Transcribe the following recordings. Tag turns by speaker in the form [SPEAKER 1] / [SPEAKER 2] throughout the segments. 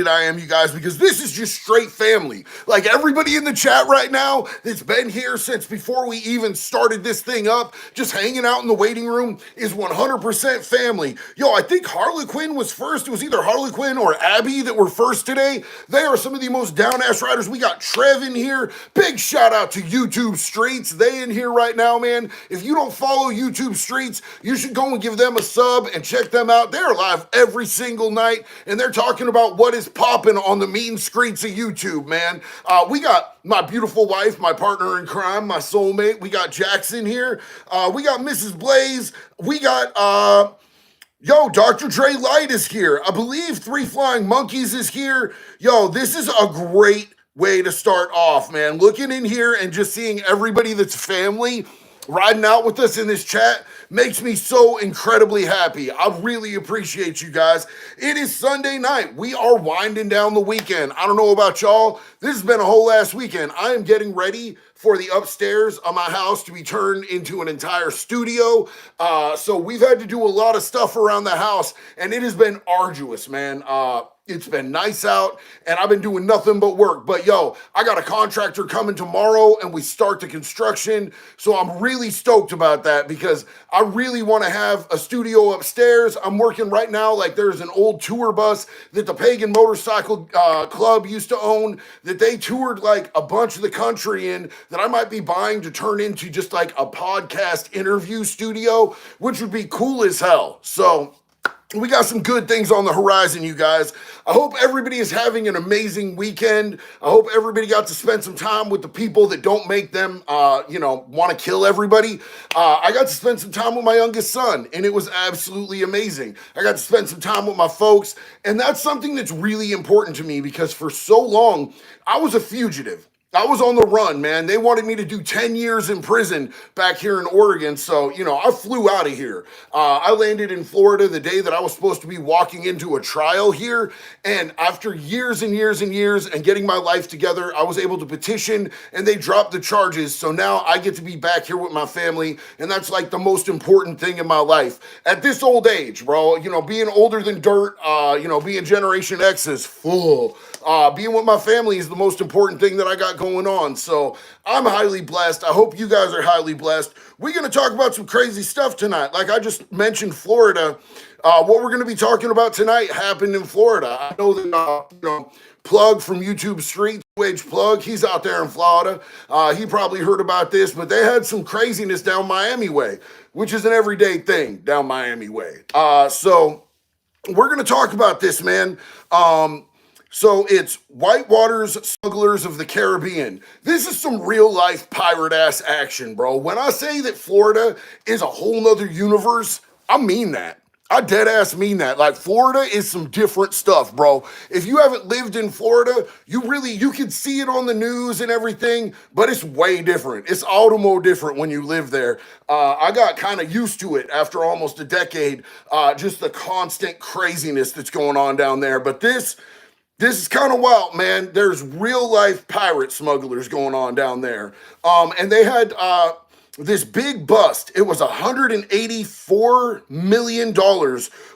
[SPEAKER 1] I am, you guys, because this is just straight family. Like everybody in the chat right now that's been here since before we even started this thing up, just hanging out in the waiting room, is 100% family. Yo, I think Harlequin was first. It was either Harlequin or Abby that were first today. They are some of the most down-ass riders. We got Trev in here. Big shout out to YouTube Streets. They in here right now, man. If you don't follow YouTube Streets, you should go and give them a sub and check them out. They're live every single night, and they're talking about what is popping on the mean streets of YouTube, man. We got my beautiful wife, my partner in crime, my soulmate. We got Jackson here. We got Mrs. Blaze. We got yo, Dr. Dre Light is here. I believe Three Flying Monkeys is here. Yo, this is a great way to start off, man. Looking in here and just seeing everybody that's family riding out with us in this chat makes me so incredibly happy. I really appreciate you guys. It is Sunday night. We are winding down the weekend. I don't know about y'all. This has been a whole ass weekend. I am getting ready for the upstairs of my house to be turned into an entire studio. So we've had to do a lot of stuff around the house, and it has been arduous, man. It's been nice out, and I've been doing nothing but work. But yo, I got a contractor coming tomorrow, and we start the construction. So I'm really stoked about that because I really want to have a studio upstairs. I'm working right now like there's an old tour bus that the Pagan Motorcycle Club used to own that they toured like a bunch of the country in, that I might be buying to turn into just like a podcast interview studio, which would be cool as hell. So we got some good things on the horizon, you guys. I hope everybody is having an amazing weekend. I hope everybody got to spend some time with the people that don't make them, want to kill everybody. I got to spend some time with my youngest son, and it was absolutely amazing. I got to spend some time with my folks, and that's something that's really important to me because for so long, I was a fugitive. I was on the run, man. They wanted me to do 10 years in prison back here in Oregon. So, I flew out of here. I landed in Florida the day that I was supposed to be walking into a trial here. And after years and years and years and getting my life together, I was able to petition and they dropped the charges. So now I get to be back here with my family. And that's like the most important thing in my life. At this old age, bro, being older than dirt, being Generation X is full. Being with my family is the most important thing that I got going on. So I'm highly blessed. I hope you guys are highly blessed. We're going to talk about some crazy stuff tonight. Like I just mentioned Florida. What we're going to be talking about tonight happened in Florida. I know that, Plug from YouTube Street, Wage Plug, he's out there in Florida. He probably heard about this, but they had some craziness down Miami way, which is an everyday thing down Miami way. So we're going to talk about this, man. So it's Whitewater's Smugglers of the Caribbean. This is some real life pirate ass action, bro. When I say that Florida is a whole nother universe, I mean that. I dead ass mean that. Like Florida is some different stuff, bro. If you haven't lived in Florida, you can see it on the news and everything, but it's way different. It's all different when you live there. I got kind of used to it after almost a decade, just the constant craziness that's going on down there. But this is kind of wild, man. There's real life pirate smugglers going on down there. And they had this big bust. It was $184 million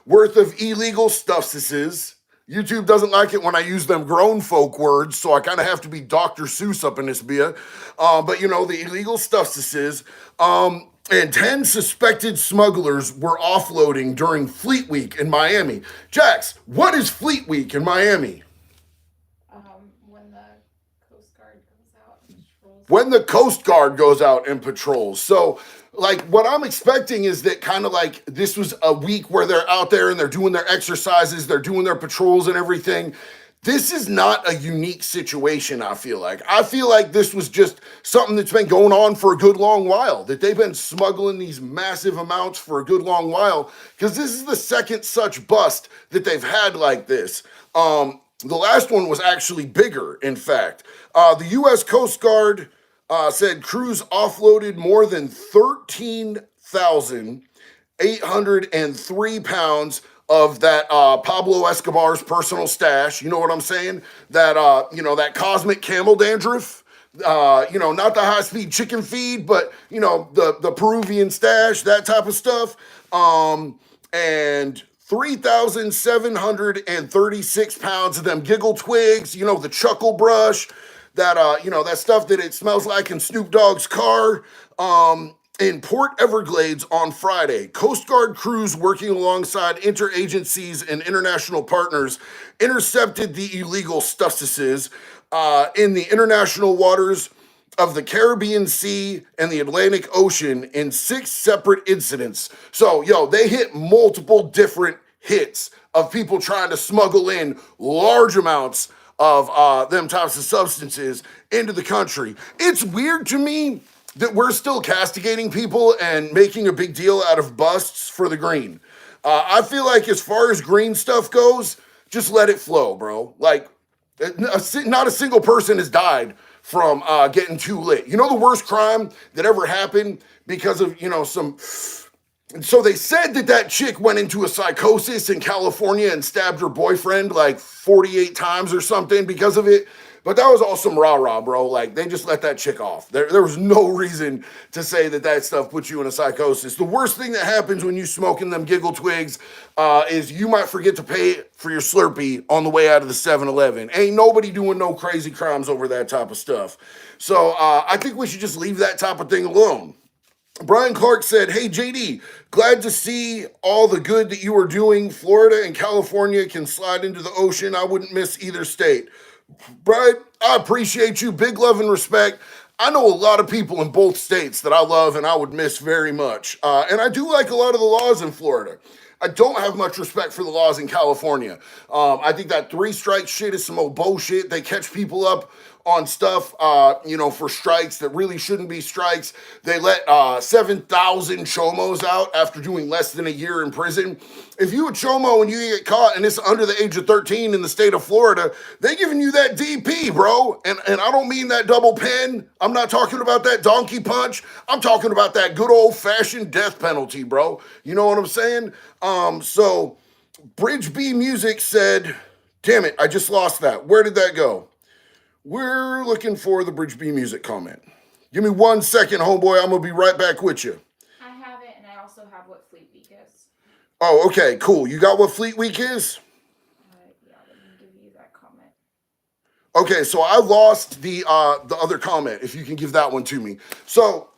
[SPEAKER 1] worth of illegal stuffses. YouTube doesn't like it when I use them grown folk words, so I kind of have to be Dr. Seuss up in this beer. But the illegal stuffses. And 10 suspected smugglers were offloading during Fleet Week in Miami. Jax, what is Fleet Week in Miami? When the Coast Guard goes out and patrols. So, like, what I'm expecting is that kind of like this was a week where they're out there and they're doing their exercises, they're doing their patrols and everything. This is not a unique situation, I feel like. I feel like this was just something that's been going on for a good long while, that they've been smuggling these massive amounts for a good long while, because this is the second such bust that they've had like this. The last one was actually bigger, in fact. The U.S. Coast Guard said crews offloaded more than 13,803 pounds of that Pablo Escobar's personal stash. You know what I'm saying? That, that cosmic camel dandruff. Not the high-speed chicken feed, but, the Peruvian stash, that type of stuff. And 3,736 pounds of them giggle twigs, the chuckle brush, that stuff that it smells like in Snoop Dogg's car. In Port Everglades on Friday, Coast Guard crews working alongside interagencies and international partners intercepted the illegal stustices in the international waters of the Caribbean Sea and the Atlantic Ocean in 6 separate incidents. So, they hit multiple different hits of people trying to smuggle in large amounts of them types of substances into the country. It's weird to me that we're still castigating people and making a big deal out of busts for the green. I feel like as far as green stuff goes, just let it flow, bro. Like, not a single person has died from getting too lit. The worst crime that ever happened because of, some... So they said that chick went into a psychosis in California and stabbed her boyfriend like 48 times or something because of it. But that was all some rah-rah, bro. Like, they just let that chick off. There was no reason to say that stuff puts you in a psychosis. The worst thing that happens when you smoking them giggle twigs is you might forget to pay for your Slurpee on the way out of the 7-Eleven. Ain't nobody doing no crazy crimes over that type of stuff. So I think we should just leave that type of thing alone. Brian Clark said, "Hey, JD, glad to see all the good that you are doing. Florida and California can slide into the ocean. I wouldn't miss either state." Brian, I appreciate you. Big love and respect. I know a lot of people in both states that I love and I would miss very much. And I do like a lot of the laws in Florida. I don't have much respect for the laws in California. I think that 3-strike shit is some old bullshit. They catch people up on stuff, for strikes that really shouldn't be strikes. They let 7,000 chomos out after doing less than a year in prison. If you a chomo and you get caught and it's under the age of 13 in the state of Florida, they giving you that DP, bro. And I don't mean that double pen. I'm not talking about that donkey punch. I'm talking about that good old-fashioned death penalty, bro. You know what I'm saying? So Bridge B Music said, damn it, I just lost that. Where did that go? We're looking for the Bridge B Music comment. Give me 1 second, homeboy. I'm going to be right back with you.
[SPEAKER 2] I have it, and I also have what Fleet Week is.
[SPEAKER 1] Oh, okay, cool. You got what Fleet Week is?
[SPEAKER 2] Yeah, let me give you that comment.
[SPEAKER 1] Okay, so I lost the other comment, if you can give that one to me. So,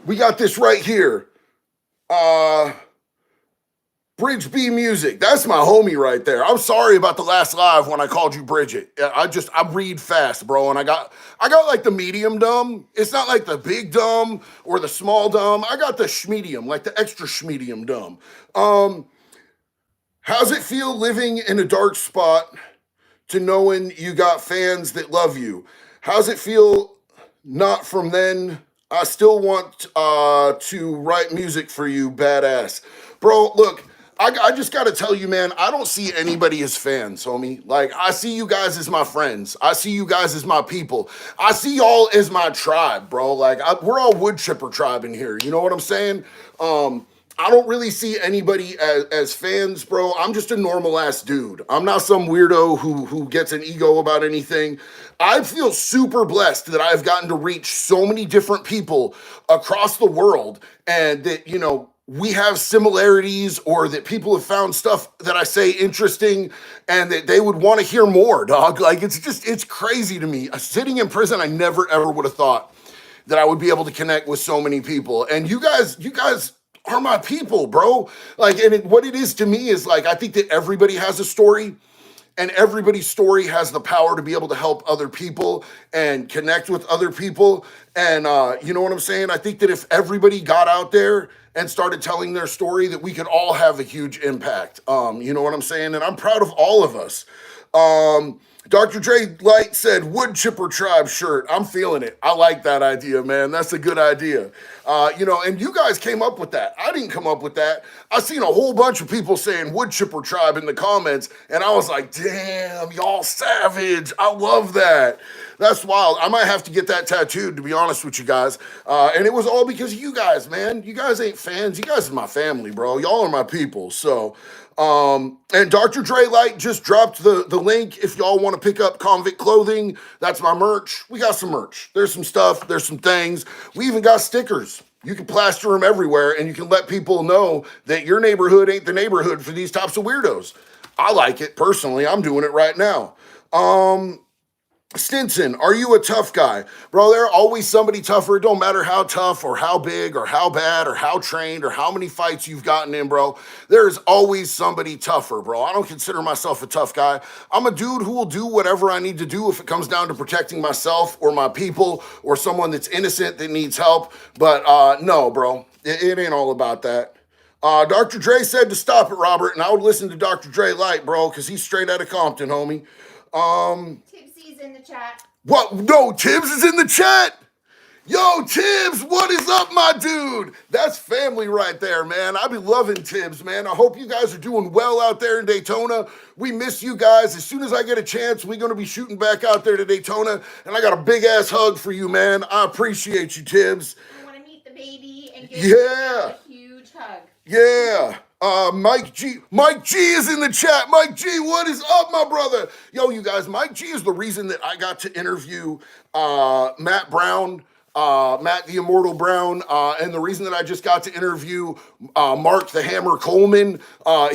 [SPEAKER 1] we got this right here. Bridge B Music. That's my homie right there. I'm sorry about the last live when I called you Bridget. I read fast, bro, and I got like the medium dumb. It's not like the big dumb or the small dumb. I got the schmedium, like the extra schmedium dumb. How's it feel living in a dark spot to knowing you got fans that love you? How's it feel not from then? I still want to write music for you, badass. Bro, look, I just got to tell you, man, I don't see anybody as fans, homie. Like, I see you guys as my friends. I see you guys as my people. I see y'all as my tribe, bro. Like, we're all wood chipper tribe in here. You know what I'm saying? I don't really see anybody as fans, bro. I'm just a normal ass dude. I'm not some weirdo who gets an ego about anything. I feel super blessed that I've gotten to reach so many different people across the world, and that, we have similarities, or that people have found stuff that I say interesting and that they would want to hear more, dog. Like, it's crazy to me. Sitting in prison, I never ever would have thought that I would be able to connect with so many people. And you guys are my people, bro. Like, and what it is to me is, like, I think that everybody has a story, and everybody's story has the power to be able to help other people and connect with other people. And you know what I'm saying? I think that if everybody got out there and started telling their story, that we could all have a huge impact. You know what I'm saying? And I'm proud of all of us. Dr. Dre Light said, wood chipper tribe shirt. I'm feeling it. I like that idea, man. That's a good idea. And you guys came up with that. I didn't come up with that. I seen a whole bunch of people saying wood chipper tribe in the comments, and I was like, damn, y'all savage. I love that. That's wild. I might have to get that tattooed, to be honest with you guys. And it was all because of you guys, man. You guys ain't fans. You guys are my family, bro. Y'all are my people. So, and Dr. Dre Light just dropped the link if y'all want to pick up Convict clothing. That's my merch. We got some merch. There's some stuff. There's some things. We even got stickers. You can plaster them everywhere, and you can let people know that your neighborhood ain't the neighborhood for these types of weirdos. I like it personally. I'm doing it right now. Stinson, are you a tough guy? Bro, there's always somebody tougher. It don't matter how tough or how big or how bad or how trained or how many fights you've gotten in, bro. There's always somebody tougher, bro. I don't consider myself a tough guy. I'm a dude who will do whatever I need to do if it comes down to protecting myself or my people or someone that's innocent that needs help. But no, bro, it ain't all about that. Dr. Dre said to stop it, Robert, and I would listen to Dr. Dre light, bro, because he's straight out of Compton, homie.
[SPEAKER 2] Tipsy's in the chat.
[SPEAKER 1] What? No, Tibbs is in the chat. Yo, Tibbs, what is up, my dude? That's family right there, man. I be loving Tibbs, man. I hope you guys are doing well out there in Daytona. We miss you guys. As soon as I get a chance, we're going to be shooting back out there to Daytona, and I got a big-ass hug for you, man. I appreciate you, Tibbs.
[SPEAKER 2] I want to meet the baby and give him a huge hug.
[SPEAKER 1] Yeah. Mike G. Mike G is in the chat. Mike G, what is up, my brother? Yo, you guys, Mike G is the reason that I got to interview Matt Brown, Matt the Immortal Brown, and the reason that I just got to interview Mark the Hammer Coleman.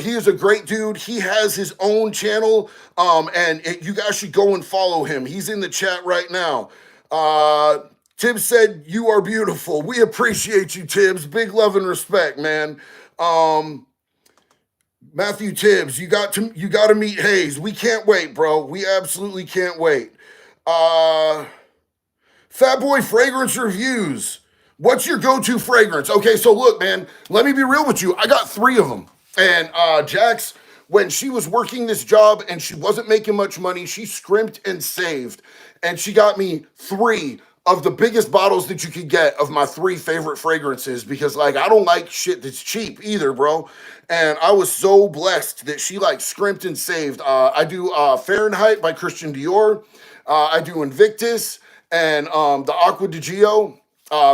[SPEAKER 1] He is a great dude. He has his own channel, and you guys should go and follow him. He's in the chat right now. Tibbs said, you are beautiful. We appreciate you, Tibbs. Big love and respect, man. Matthew Tibbs, you got to meet Hayes. We can't wait, bro. We absolutely can't wait. Fat Boy Fragrance Reviews. What's your go-to fragrance? Okay, so look, man, let me be real with you. I got 3 of them. And Jax, when she was working this job and she wasn't making much money, she scrimped and saved. And she got me 3 of the biggest bottles that you could get of my 3 favorite fragrances because, like, I don't like shit that's cheap either, bro. And I was so blessed that she, like, scrimped and saved. I do Fahrenheit by Christian Dior. I do Invictus and the Aqua di Gio.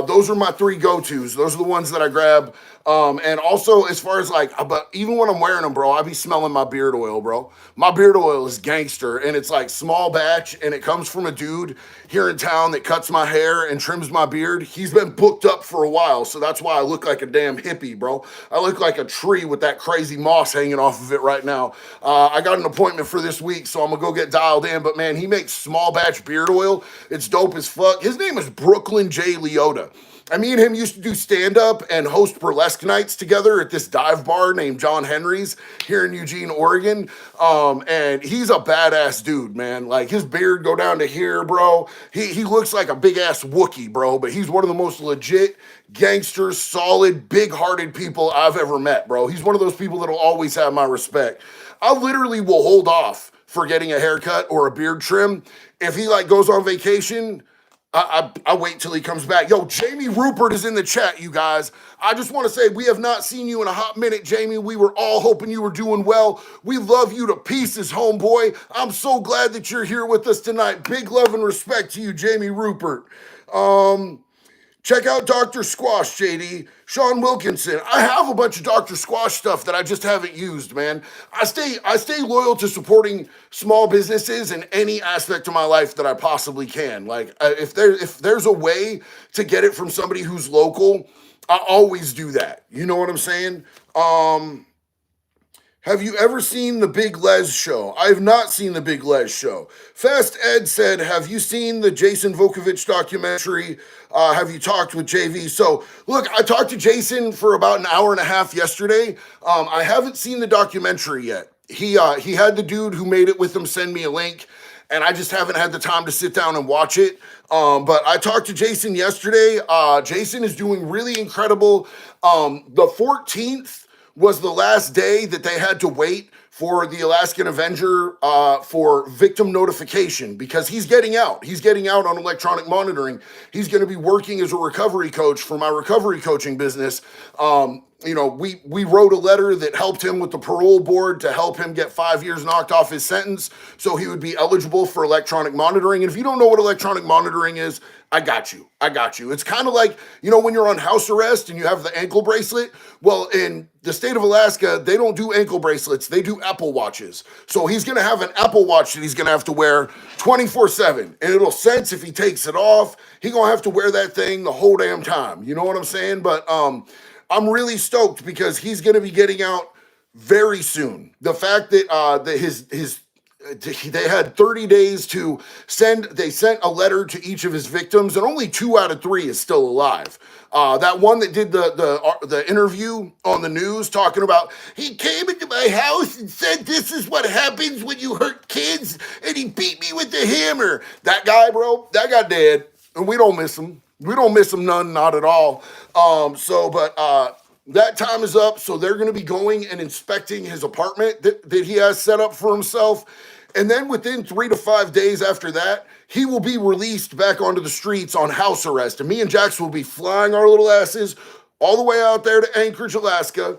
[SPEAKER 1] Those are my 3 go-tos. Those are the ones that I grab. And also, as far as like, but even when I'm wearing them, bro, I be smelling my beard oil, bro. My beard oil is gangster, and it's like small batch, and it comes from a dude here in town that cuts my hair and trims my beard. He's been booked up for a while, so that's why I look like a damn hippie, bro. I look like a tree with that crazy moss hanging off of it right now. I got an appointment for this week, so I'm gonna go get dialed in, but man, he makes small batch beard oil. It's dope as fuck. His name is Brooklyn J. Leota. And me and him used to do stand-up and host burlesque nights together at this dive bar named John Henry's here in Eugene, Oregon. And he's a badass dude, man. Like, his beard go down to here, bro. He looks like a big-ass Wookiee, bro. But he's one of the most legit, gangster, solid, big-hearted people I've ever met, bro. He's one of those people that'll always have my respect. I literally will hold off for getting a haircut or a beard trim. If he, like, goes on vacation, I wait till he comes back. Yo, Jamie Rupert is in the chat, you guys. I just want to say we have not seen you in a hot minute, Jamie. We were all hoping you were doing well. We love you to pieces, homeboy. I'm so glad that you're here with us tonight. Big love and respect to you, Jamie Rupert. Check out Dr. Squash, JD. Sean Wilkinson. I have a bunch of Dr. Squash stuff that I just haven't used, man. I stay loyal to supporting small businesses in any aspect of my life that I possibly can. Like, if there's a way to get it from somebody who's local, I always do that. You know what I'm saying? Have you ever seen The Big Les Show? I have not seen The Big Les Show. Fast Ed said, have you seen the Jason Vukovich documentary? Have you talked with JV? So, look, I talked to Jason for about an hour and a half yesterday. I haven't seen the documentary yet. He had the dude who made it with him send me a link, and I just haven't had the time to sit down and watch it. But I talked to Jason yesterday. Jason is doing really incredible. The 14th was the last day that they had to wait for the Alaskan Avenger for victim notification because he's getting out. He's getting out on electronic monitoring. He's going to be working as a recovery coach for my recovery coaching business. You know, we wrote a letter that helped him with the parole board to help him get 5 years knocked off his sentence so he would be eligible for electronic monitoring. And if you don't know what electronic monitoring is, I got you. It's kind of like, you know, when you're on house arrest and you have the ankle bracelet. Well, in the state of Alaska, they don't do ankle bracelets. They do Apple Watches. So he's going to have an Apple Watch that he's going to have to wear 24/7. And it'll sense if he takes it off, he going to have to wear that thing the whole damn time. You know what I'm saying? But I'm really stoked because he's going to be getting out very soon. The fact that that his they had 30 days to they sent a letter to each of his victims, and only 2 out of 3 is still alive. That one that did the interview on the news talking about he came into my house and said this is what happens when you hurt kids, and he beat me with the hammer. That guy, bro, that guy dead, and we don't miss him. We don't miss him none, not at all. That time is up, so they're going to be going and inspecting his apartment that he has set up for himself. And then within 3 to 5 days after that, he will be released back onto the streets on house arrest. And me and Jax will be flying our little asses all the way out there to Anchorage, Alaska.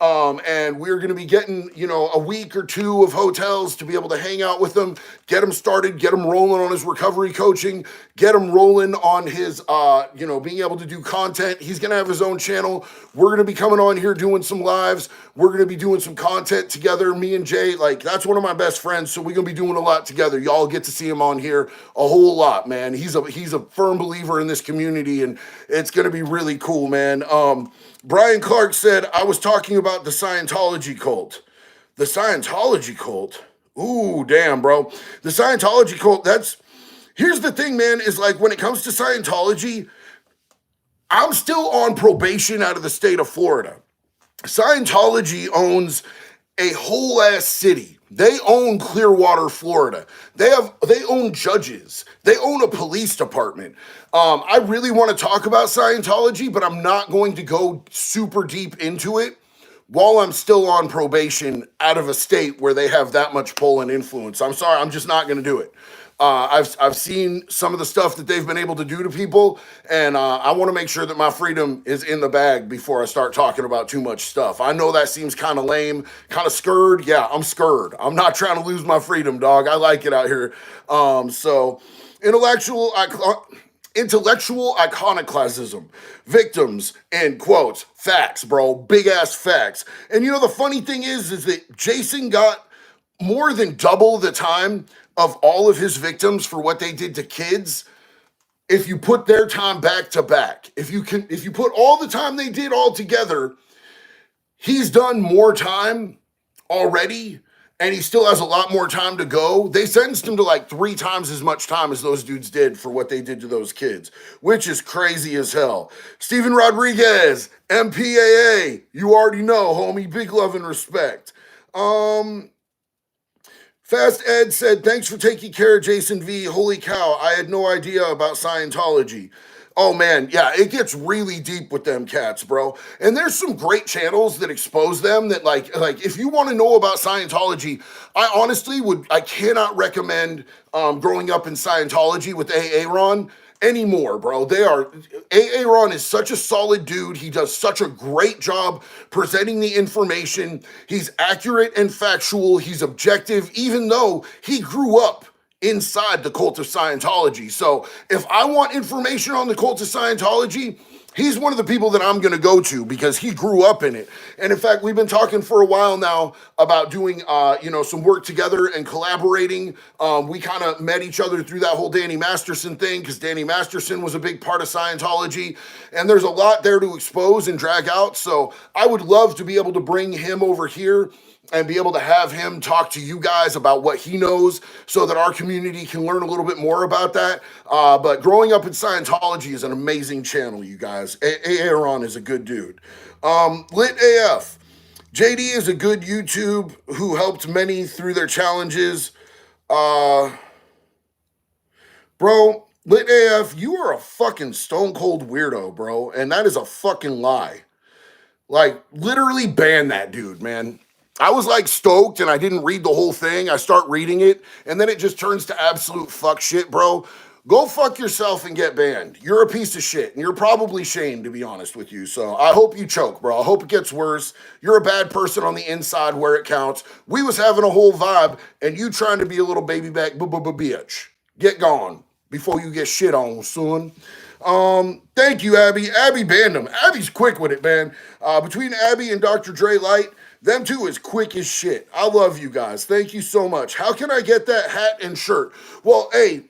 [SPEAKER 1] And we're going to be getting, a week or 2 of hotels to be able to hang out with him, get him started, get him rolling on his recovery coaching, get him rolling on his, being able to do content. He's going to have his own channel. We're going to be coming on here doing some lives. We're going to be doing some content together. Me and Jay, that's one of my best friends. So we're going to be doing a lot together. Y'all get to see him on here a whole lot, man. He's a firm believer in this community, and it's going to be really cool, man. Brian Clark said, I was talking about the Scientology cult. The Scientology cult? Ooh, damn, bro. The Scientology cult, here's the thing, man, is when it comes to Scientology, I'm still on probation out of the state of Florida. Scientology owns a whole ass city. They own Clearwater, Florida. They own judges. They own a police department. I really want to talk about Scientology, but I'm not going to go super deep into it while I'm still on probation out of a state where they have that much pull and influence. I'm sorry, I'm just not going to do it. I've seen some of the stuff that they've been able to do to people, and I want to make sure that my freedom is in the bag before I start talking about too much stuff. I know that seems kind of lame, kind of scared. Yeah, I'm scared. I'm not trying to lose my freedom, dog. I like it out here. So intellectual iconoclasm, victims, and quotes, facts, bro, big ass facts. And the funny thing is that Jason got more than double the time of all of his victims for what they did to kids. If you put their time back to back, if you put all the time they did all together, he's done more time already, and he still has a lot more time to go. They sentenced him to 3 times as much time as those dudes did for what they did to those kids, which is crazy as hell. Steven Rodriguez, MPAA, you already know, homie, big love and respect. Fast Ed said, thanks for taking care of Jason V. Holy cow, I had no idea about Scientology. Oh man, yeah, it gets really deep with them cats, bro. And there's some great channels that expose them that if you want to know about Scientology, I cannot recommend growing up in Scientology with Aaron anymore, bro. Aaron is such a solid dude. He does such a great job presenting the information. He's accurate and factual. He's objective, even though he grew up inside the cult of Scientology. So if I want information on the cult of Scientology, he's one of the people that I'm going to go to because he grew up in it. And in fact, we've been talking for a while now about doing, some work together and collaborating. We kind of met each other through that whole Danny Masterson thing because Danny Masterson was a big part of Scientology. And there's a lot there to expose and drag out. So I would love to be able to bring him over here and be able to have him talk to you guys about what he knows so that our community can learn a little bit more about that. But growing up in Scientology is an amazing channel, you guys. Aaron is a good dude. Lit AF. JD is a good YouTube who helped many through their challenges. Bro, Lit AF, you are a fucking stone cold weirdo, bro. And that is a fucking lie. Literally ban that dude, man. I was stoked and I didn't read the whole thing. I start reading it and then it just turns to absolute fuck shit, bro. Go fuck yourself and get banned. You're a piece of shit and you're probably shamed, to be honest with you. So I hope you choke, bro. I hope it gets worse. You're a bad person on the inside where it counts. We was having a whole vibe and you trying to be a little baby back bitch. Get gone before you get shit on, son. Thank you, Abby. Abby banned him. Abby's quick with it, man. Between Abby and Dr. Dre Light, Them two is quick as shit. I love you guys. Thank you so much. How can I get that hat and shirt? Well, hey,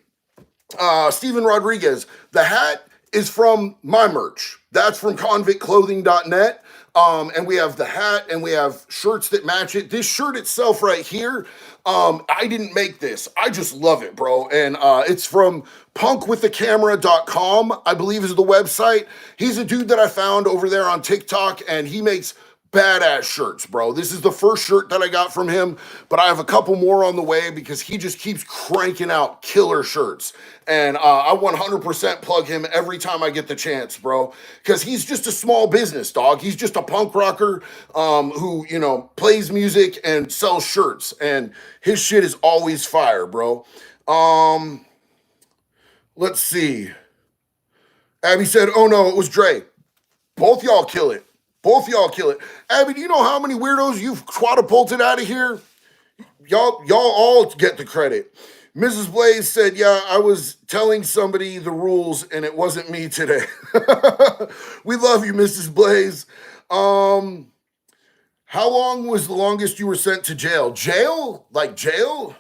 [SPEAKER 1] Steven Rodriguez, the hat is from my merch. That's from convictclothing.net. And we have the hat and we have shirts that match it. This shirt itself right here, I didn't make this. I just love it, bro. And it's from punkwiththecamera.com, I believe is the website. He's a dude that I found over there on TikTok, and he makes badass shirts, bro. This is the first shirt that I got from him, but I have a couple more on the way because he just keeps cranking out killer shirts. And I 100% plug him every time I get the chance, bro, because he's just a small business, dog. He's just a punk rocker who, you know, plays music and sells shirts, and his shit is always fire, bro. Let's see. Abby said, oh no, it was Dre. Both y'all kill it. Both y'all kill it. Abby, do you know how many weirdos you've catapulted out of here? Y'all all get the credit. Mrs. Blaze said, yeah, I was telling somebody the rules and it wasn't me today. We love you, Mrs. Blaze. How long was the longest you were sent to jail? Jail? Like jail?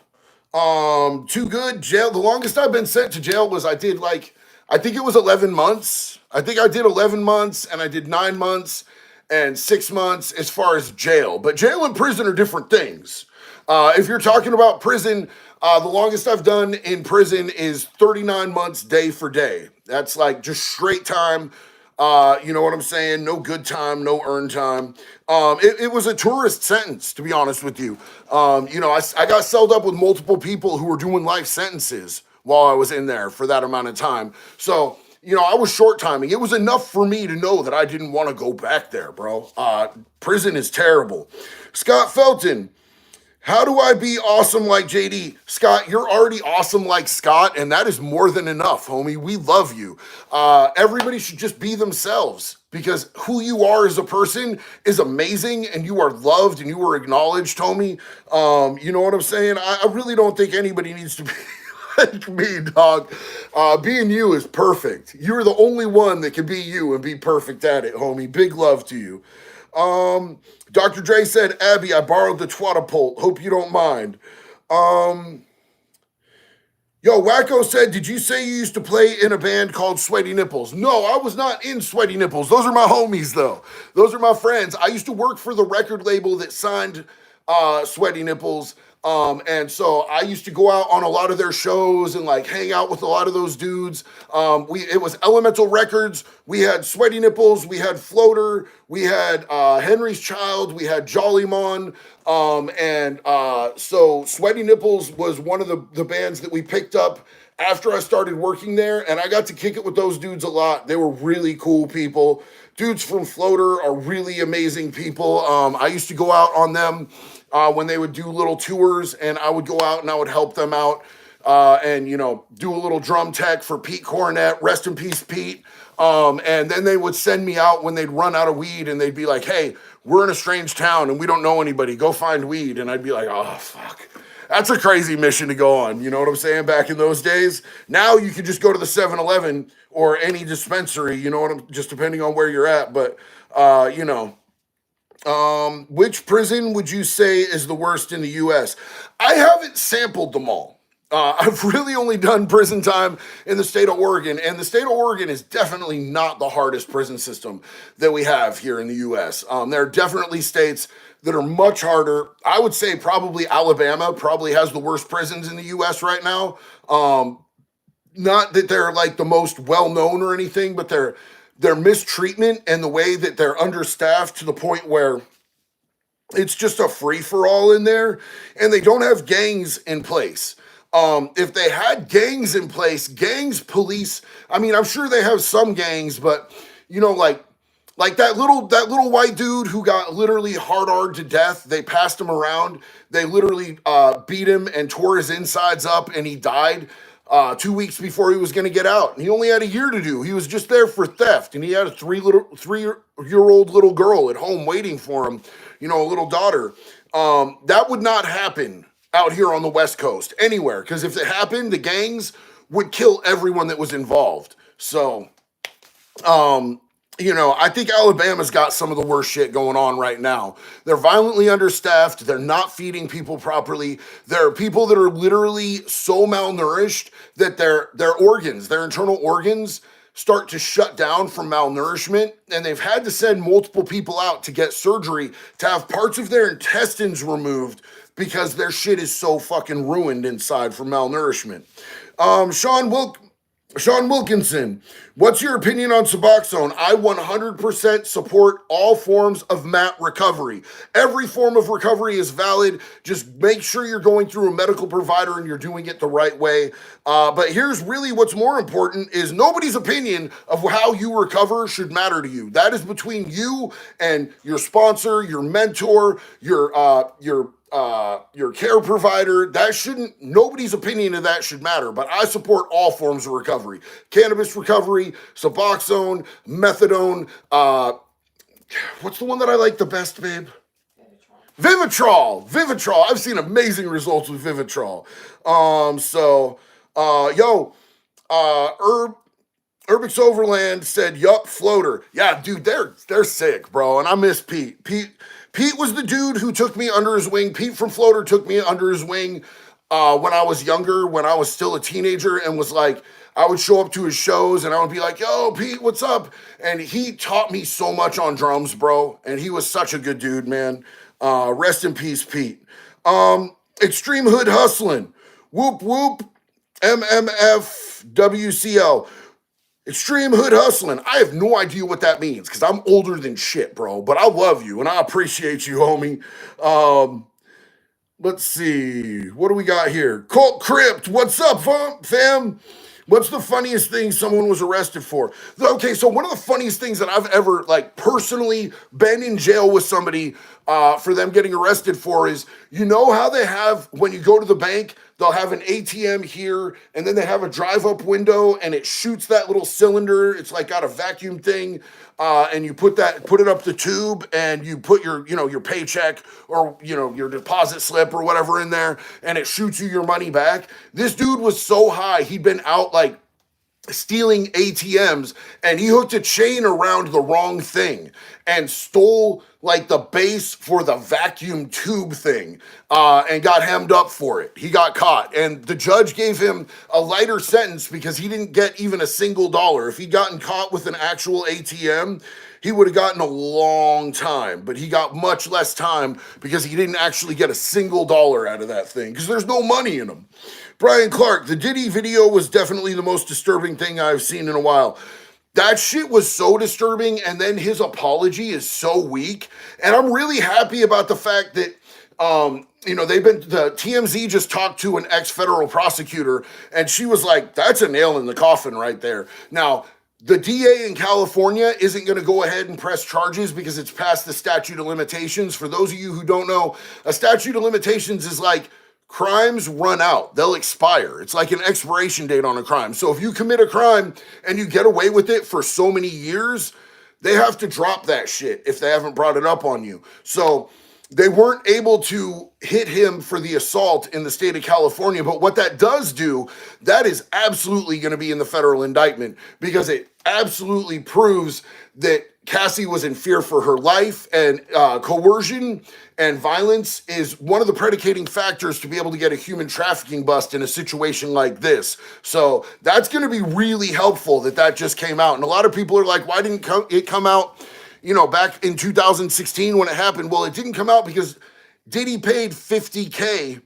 [SPEAKER 1] Too good. Jail. The longest I've been sent to jail was I think it was 11 months. I think I did 11 months and I did 9 months and 6 months as far as jail. But jail and prison are different things. If you're talking about prison, the longest I've done in prison is 39 months day for day. That's like just straight time. You know what I'm saying? No good time, no earned time. It was a tourist sentence, to be honest with you. You know, I got celled up with multiple people who were doing life sentences while I was in there for that amount of time. So, you know, I was short timing. It was enough for me to know that I didn't want to go back there, bro. Prison is terrible. Scott Felton, how do I be awesome like JD? Scott, you're already awesome like Scott, and that is more than enough, homie. We love you. Everybody should just be themselves, because who you are as a person is amazing, and you are loved and you are acknowledged, homie. You know what I'm saying? I really don't think anybody needs to be like me, dog. Being you is perfect. You're the only one that can be you and be perfect at it, homie. Big love to you. Dr. Dre said, Abby, I borrowed the twatapult. Hope you don't mind. Yo, Wacko said, did you say you used to play in a band called Sweaty Nipples? No, I was not in Sweaty Nipples. Those are my homies, though. Those are my friends. I used to work for the record label that signed Sweaty Nipples. And so I used to go out on a lot of their shows and like hang out with a lot of those dudes. It was Elemental Records. We had Sweaty Nipples. We had Floater. We had Henry's Child. We had Jollymon. So Sweaty Nipples was one of the bands that we picked up after I started working there, and I got to kick it with those dudes a lot. They were really cool people. Dudes from Floater are really amazing people. I used to go out on them when they would do little tours, and I would go out and I would help them out and, you know, do a little drum tech for Pete Cornett. Rest in peace, Pete. And then they would send me out when they'd run out of weed, and they'd be like, hey, we're in a strange town and we don't know anybody. Go find weed. And I'd be like, oh, fuck. That's a crazy mission to go on. You know what I'm saying? Back in those days. Now you could just go to the 7-Eleven or any dispensary, you know what I'm, just depending on where you're at. But, you know, which prison would you say is the worst in the U.S.? I haven't sampled them all. I've really only done prison time in the state of Oregon, and the state of Oregon is definitely not the hardest prison system that we have here in the U.S. There are definitely states that are much harder. I would say probably Alabama probably has the worst prisons in the U.S. right now. Not that they're like the most well-known or anything, but their mistreatment and the way that they're understaffed to the point where it's just a free-for-all in there, and they don't have gangs in place. If they had gangs in place, gangs, police, I mean, I'm sure they have some gangs, but you know, like that little white dude who got literally hard-r'd to death, they passed him around, they literally beat him and tore his insides up, and he died 2 weeks before he was going to get out. And he only had a year to do. He was just there for theft, and he had a three-year-old little girl at home waiting for him, you know, a little daughter. That would not happen out here on the West Coast, anywhere, because if it happened, the gangs would kill everyone that was involved. So, I think Alabama's got some of the worst shit going on right now. They're violently understaffed. They're not feeding people properly. There are people that are literally so malnourished that their organs, their internal organs, start to shut down from malnourishment, and they've had to send multiple people out to get surgery to have parts of their intestines removed because their shit is so fucking ruined inside from malnourishment. Sean Sean Wilkinson, what's your opinion on Suboxone? I 100% support all forms of MAT recovery. Every form of recovery is valid. Just make sure you're going through a medical provider and you're doing it the right way. But here's really what's more important is nobody's opinion of how you recover should matter to you. That is between you and your sponsor, your mentor, your care provider. That shouldn't, nobody's opinion of that should matter, but I support all forms of recovery. Cannabis recovery, Suboxone, methadone, what's the one that I like the best, babe? Vivitrol. I've seen amazing results with Vivitrol. Herb Urbix Overland said, "Yup, floater." Yeah, dude, they're sick, bro. And I miss Pete. Pete was the dude who took me under his wing. Pete from Floater took me under his wing when I was younger, when I was still a teenager, and was like, I would show up to his shows and I would be like, "Yo, Pete, what's up?" And he taught me so much on drums, bro. And he was such a good dude, man. Rest in peace, Pete. Extreme Hood Hustling. Whoop whoop. MMFWCL. Extreme Hood Hustling. I have no idea what that means because I'm older than shit, bro. But I love you and I appreciate you, homie. Let's see. What do we got here? Colt Crypt. What's up, fam? What's the funniest thing someone was arrested for? Okay, so one of the funniest things that I've ever, like, personally been in jail with somebody for them getting arrested for is, you know how they have, when you go to the bank, they'll have an ATM here, and then they have a drive-up window, and it shoots that little cylinder. It's like got a vacuum thing, and you put it up the tube, and you put your paycheck or your deposit slip or whatever in there, and it shoots you your money back. This dude was so high, he'd been out like stealing ATMs, and he hooked a chain around the wrong thing and stole like the base for the vacuum tube thing, and got hemmed up for it. He got caught, and the judge gave him a lighter sentence because he didn't get even a single dollar. If he'd gotten caught with an actual ATM, he would have gotten a long time, but he got much less time because he didn't actually get a single dollar out of that thing because there's no money in him. Brian Clark, the Diddy video was definitely the most disturbing thing I've seen in a while. That shit was so disturbing, and then his apology is so weak. And I'm really happy about the fact that the TMZ just talked to an ex-federal prosecutor, and she was like, "That's a nail in the coffin right there." Now, the DA in California isn't going to go ahead and press charges because it's past the statute of limitations. For those of you who don't know, a statute of limitations is like crimes run out, they'll expire. It's like an expiration date on a crime. So if you commit a crime and you get away with it for so many years, they have to drop that shit if they haven't brought it up on you. So they weren't able to hit him for the assault in the state of California. But what that does do, that is absolutely going to be in the federal indictment because it absolutely proves that Cassie was in fear for her life, and coercion and violence is one of the predicating factors to be able to get a human trafficking bust in a situation like this. So that's going to be really helpful that just came out. And a lot of people are like, why didn't it come out, back in 2016 when it happened? Well, it didn't come out because Diddy paid $50K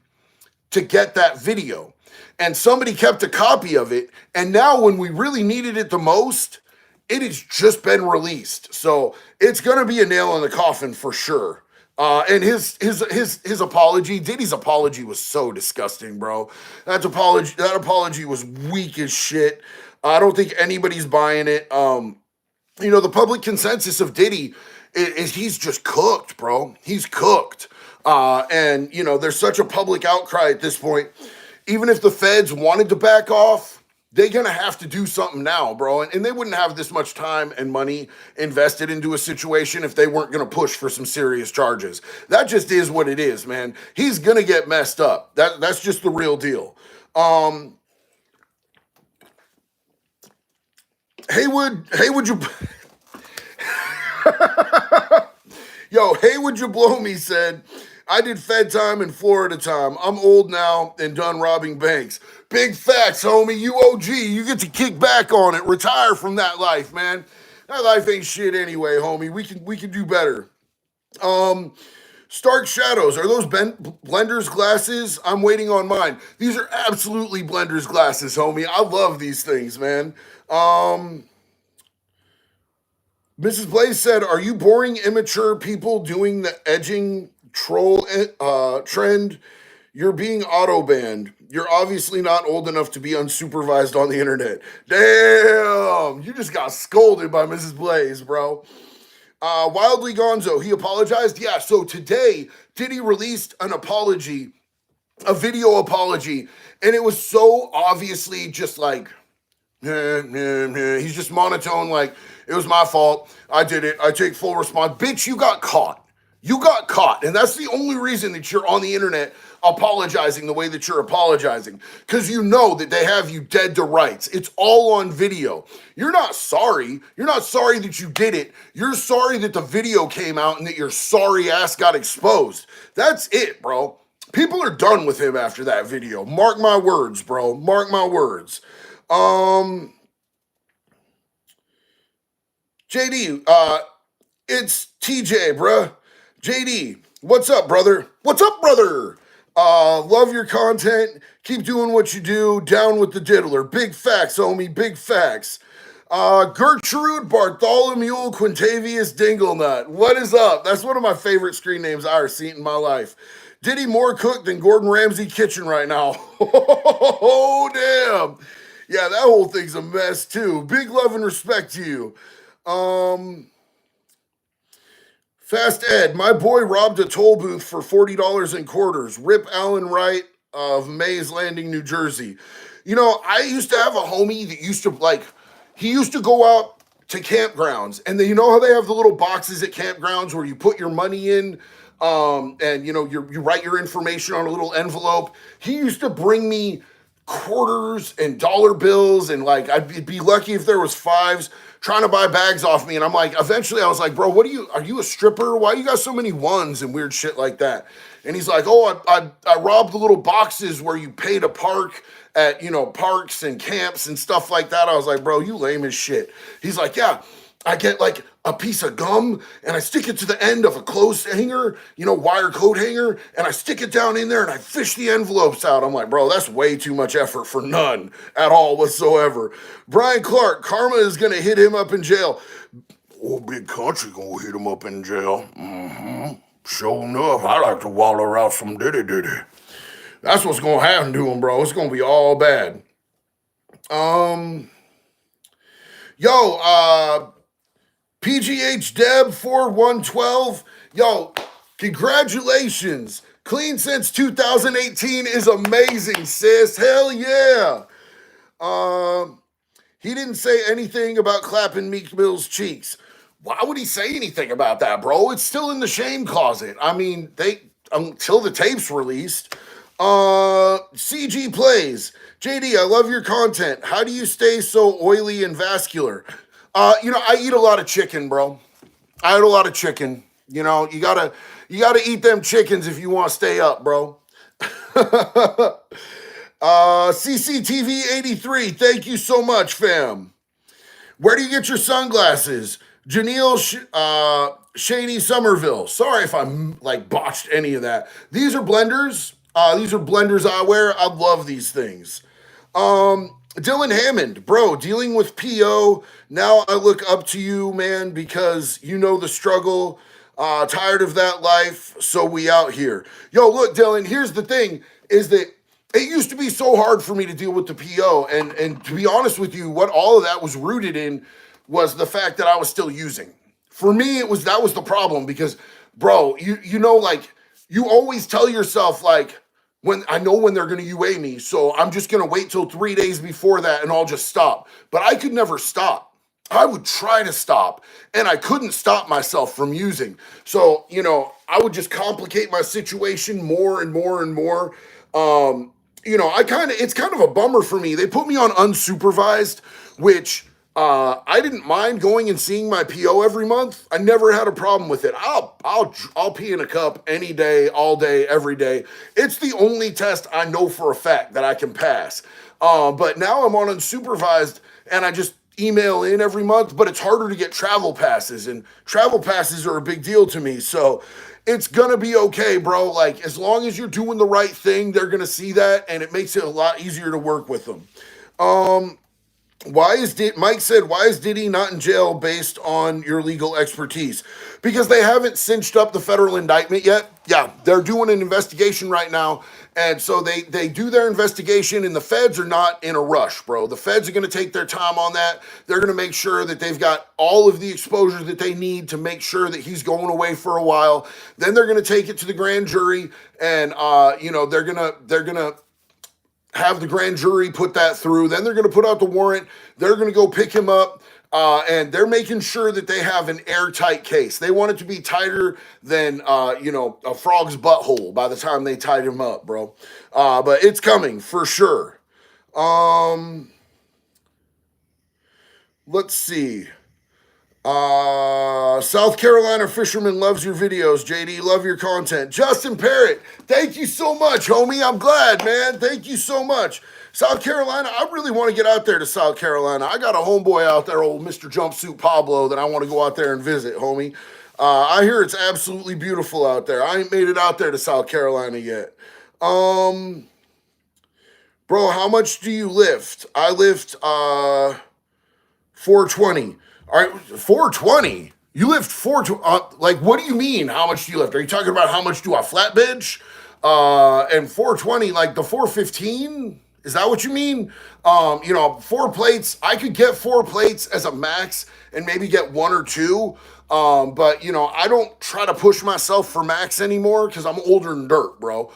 [SPEAKER 1] to get that video. And somebody kept a copy of it. And now when we really needed it the most, it has just been released. So it's going to be a nail in the coffin for sure. And his apology, Diddy's apology was so disgusting, bro. That apology was weak as shit. I don't think anybody's buying it. The public consensus of Diddy is he's just cooked, bro. He's cooked. And there's such a public outcry at this point. Even if the feds wanted to back off, they're going to have to do something now, bro. And they wouldn't have this much time and money invested into a situation if they weren't going to push for some serious charges. That just is what it is, man. He's going to get messed up. That's just the real deal. Haywood, Yo, hey, would you blow me said, I did Fed time and Florida time. I'm old now and done robbing banks. Big facts, homie. You OG. You get to kick back on it. Retire from that life, man. That life ain't shit anyway, homie. We can do better. Um, Stark Shadows. Are those Blender's glasses? I'm waiting on mine. These are absolutely Blender's glasses, homie. I love these things, man. Mrs. Blaze said, "Are you boring immature people doing the edging troll trend? You're being auto banned. You're obviously not old enough to be unsupervised on the internet." Damn, you just got scolded by Mrs. Blaze, bro. Wildly Gonzo, he apologized. Yeah, so today Diddy released an apology, a video apology, and it was so obviously just like, he's just monotone, like, it was my fault. I did it. I take full response. Bitch, you got caught. You got caught. And that's the only reason that you're on the internet apologizing the way that you're apologizing. Because you know that they have you dead to rights. It's all on video. You're not sorry. You're not sorry that you did it. You're sorry that the video came out and that your sorry ass got exposed. That's it, bro. People are done with him after that video. Mark my words, bro. Mark my words. JD, it's TJ, bruh. JD, what's up, brother? What's up, brother? Love your content. Keep doing what you do. Down with the diddler. Big facts, homie. Big facts. Gertrude Bartholomew Quintavious Dinglenut. What is up? That's one of my favorite screen names I ever seen in my life. Diddy more cook than Gordon Ramsay kitchen right now. Oh, damn. Yeah, that whole thing's a mess, too. Big love and respect to you. Fast Ed, my boy robbed a toll booth for $40 in quarters. Rip Allen Wright of Mays Landing, New Jersey. You know, I used to have a homie that used to he used to go out to campgrounds, and then you know how they have the little boxes at campgrounds where you put your money in, and you know you write your information on a little envelope. He used to bring me quarters and dollar bills, and like I'd be lucky if there was fives, trying to buy bags off me. And I'm like, eventually I was like, bro, are you a stripper? Why you got so many ones and weird shit like that? And he's like, oh, I robbed the little boxes where you pay to park at, you know, parks and camps and stuff like that. I was like, bro, you lame as shit. He's like, yeah, I get like a piece of gum and I stick it to the end of a clothes hanger, you know, wire coat hanger, and I stick it down in there and I fish the envelopes out. I'm like, bro, that's way too much effort for none at all whatsoever. Brian Clark, karma is going to hit him up in jail. Oh, Big Country going to hit him up in jail. Sure enough, I like to waller out some diddy. That's what's going to happen to him, bro. It's going to be all bad. PGH Deb 4112. Yo, congratulations. Clean since 2018 is amazing, sis. Hell yeah. He didn't say anything about clapping Meek Mill's cheeks. Why would he say anything about that, bro? It's still in the shame closet. I mean, they until the tape's released. CG Plays. JD, I love your content. How do you stay so oily and vascular? You know, I eat a lot of chicken, bro. I eat a lot of chicken. You know, you gotta eat them chickens if you want to stay up, bro. CCTV 83, thank you so much, fam. Where do you get your sunglasses? Janelle Shaney Somerville. Sorry if I like botched any of that. These are blenders. These are blenders I wear. I love these things. Dylan Hammond, bro, dealing with PO. Now I look up to you, man, because you know the struggle. Tired of that life, so we out here. Yo, look, Dylan, here's the thing, is that it used to be so hard for me to deal with the PO. And to be honest with you, what all of that was rooted in was the fact that I was still using. For me, that was the problem because, bro, you know, like, you always tell yourself, like, when I know when they're going to UA me, so I'm just going to wait till 3 days before that and I'll just stop. But I could never stop. I would try to stop, and I couldn't stop myself from using. So, you know, I would just complicate my situation more and more and more. You know, it's kind of a bummer for me. They put me on unsupervised, which I didn't mind going and seeing my PO every month. I never had a problem with it. I'll pee in a cup any day, all day, every day. It's the only test I know for a fact that I can pass. But now I'm on unsupervised, and I just email in every month. But it's harder to get travel passes, and travel passes are a big deal to me. So it's gonna be okay, bro. Like, as long as you're doing the right thing, they're gonna see that, and it makes it a lot easier to work with them. Mike said, why is Diddy not in jail based on your legal expertise? Because they haven't cinched up the federal indictment yet. Yeah, they're doing an investigation right now. And so they do their investigation, and the feds are not in a rush, bro. The feds are going to take their time on that. They're going to make sure that they've got all of the exposure that they need to make sure that he's going away for a while. Then they're going to take it to the grand jury, and they're gonna have the grand jury put that through. Then they're going to put out the warrant. They're going to go pick him up. And they're making sure that they have an airtight case. They want it to be tighter than, a frog's butthole by the time they tied him up, bro. But it's coming for sure. Let's see. South Carolina fisherman loves your videos, JD. Love your content. Justin Parrott, thank you so much, homie. I'm glad, man. Thank you so much. South Carolina, I really want to get out there to South Carolina. I got a homeboy out there, old Mr. Jumpsuit Pablo, that I want to go out there and visit, homie. I hear it's absolutely beautiful out there. I ain't made it out there to South Carolina yet. Bro, how much do you lift? I lift 420. All right, 420. You lift 420. Like, what do you mean? How much do you lift? Are you talking about how much do I flat bench? And 420, like the 415? Is that what you mean? 4 plates. I could get 4 plates as a max and maybe get 1 or 2. But I don't try to push myself for max anymore because I'm older than dirt, bro.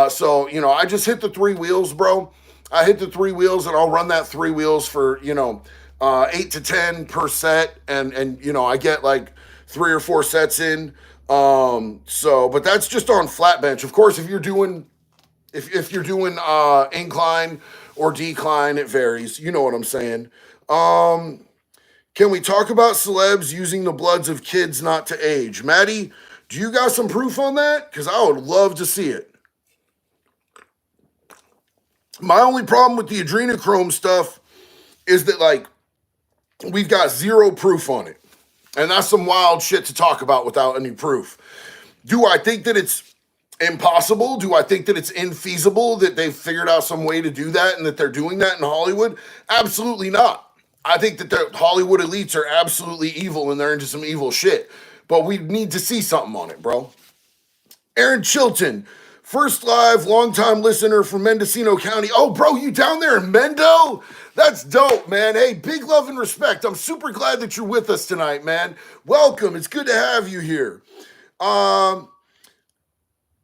[SPEAKER 1] So I just hit the 3 wheels, bro. I hit the 3 wheels, and I'll run that 3 wheels for 8 to 10 per set, and I get like 3 or 4 sets in. But that's just on flat bench. Of course, if you're doing incline or decline, it varies. You know what I'm saying. Can we talk about celebs using the bloods of kids not to age? Maddie, do you got some proof on that? Because I would love to see it. My only problem with the adrenochrome stuff is that, like, we've got 0 proof on it. And that's some wild shit to talk about without any proof. Do I think that it's impossible? Do I think that it's infeasible that they've figured out some way to do that and that they're doing that in Hollywood? Absolutely not. I think that the Hollywood elites are absolutely evil and they're into some evil shit. But we need to see something on it, bro. Aaron Chilton, first live, long-time listener from Mendocino County. Oh, bro, you down there in Mendo? That's dope, man. Hey, big love and respect. I'm super glad that you're with us tonight, man. Welcome. It's good to have you here.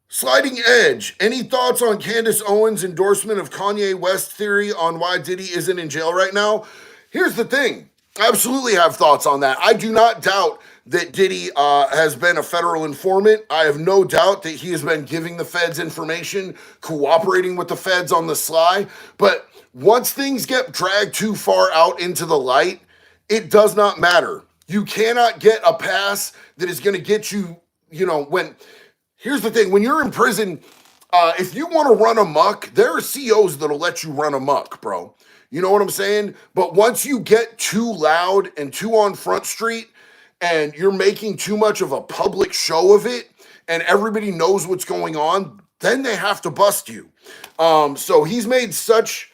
[SPEAKER 1] Sliding Edge. Any thoughts on Candace Owens' endorsement of Kanye West theory on why Diddy isn't in jail right now? Here's the thing. I absolutely have thoughts on that. I do not doubt that Diddy has been a federal informant. I have no doubt that he has been giving the feds information, cooperating with the feds on the sly. But once things get dragged too far out into the light, it does not matter. You cannot get a pass that is going to get you, here's the thing. When you're in prison, if you want to run amok, there are COs that'll let you run amok, bro. You know what I'm saying? But once you get too loud and too on Front Street and you're making too much of a public show of it and everybody knows what's going on, then they have to bust you. So he's made such,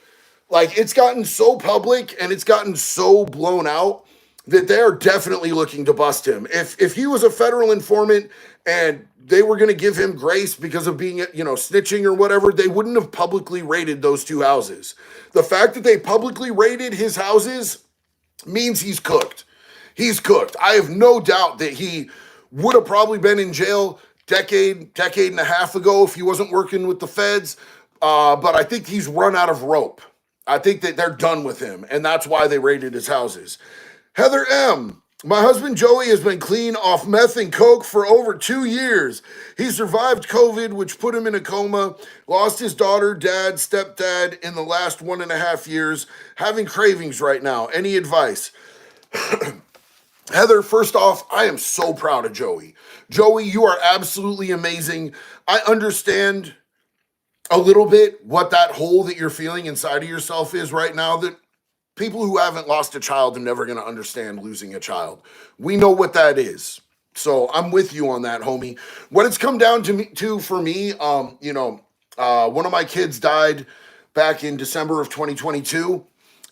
[SPEAKER 1] it's gotten so public and it's gotten so blown out that they're definitely looking to bust him. If he was a federal informant and they were going to give him grace because of being, snitching or whatever, they wouldn't have publicly raided those 2 houses. The fact that they publicly raided his houses means he's cooked. He's cooked. I have no doubt that he would have probably been in jail decade and a half ago if he wasn't working with the feds. But I think he's run out of rope. I think that they're done with him, and that's why they raided his houses. Heather M., My husband Joey has been clean off meth and coke for over 2 years. He survived COVID, which put him in a coma, lost his daughter, dad, stepdad in the last 1.5 years, having cravings right now. Any advice? Heather, first off, I am so proud of Joey. Joey, you are absolutely amazing. I understand a little bit what that hole that you're feeling inside of yourself is right now. That people who haven't lost a child are never going to understand losing a child. We know what that is. So I'm with you on that, homie. What it's come down to for me, one of my kids died back in December of 2022.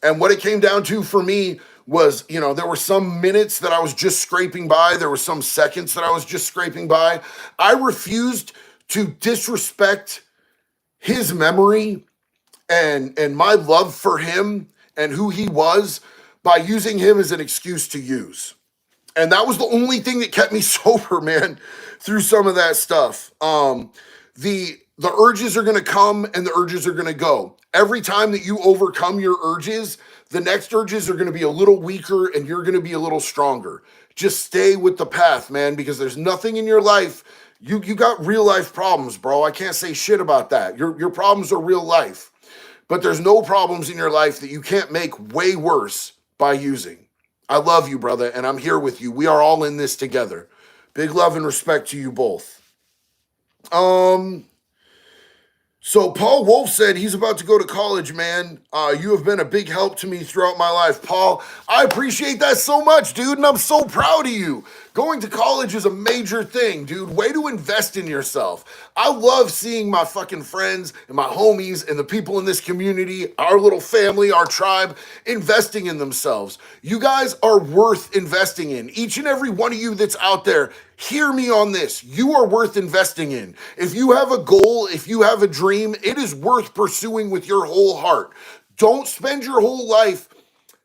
[SPEAKER 1] And what it came down to for me was, there were some minutes that I was just scraping by. There were some seconds that I was just scraping by. I refused to disrespect his memory and my love for him and who he was by using him as an excuse to use. And that was the only thing that kept me sober, man, through some of that stuff. The urges are going to come and the urges are going to go. Every time that you overcome your urges, the next urges are going to be a little weaker and you're going to be a little stronger. Just stay with the path, man, because there's nothing in your life. You got real life problems, bro. I can't say shit about that. Your problems are real life. But there's no problems in your life that you can't make way worse by using. I love you, brother, and I'm here with you. We are all in this together. Big love and respect to you both. So Paul Wolf said he's about to go to college, man. You have been a big help to me throughout my life. Paul, I appreciate that so much, dude, and I'm so proud of you. Going to college is a major thing, dude. Way to invest in yourself. I love seeing my fucking friends and my homies and the people in this community, our little family, our tribe, investing in themselves. You guys are worth investing in. Each and every one of you that's out there, hear me on this. You are worth investing in. If you have a goal, if you have a dream, it is worth pursuing with your whole heart. Don't spend your whole life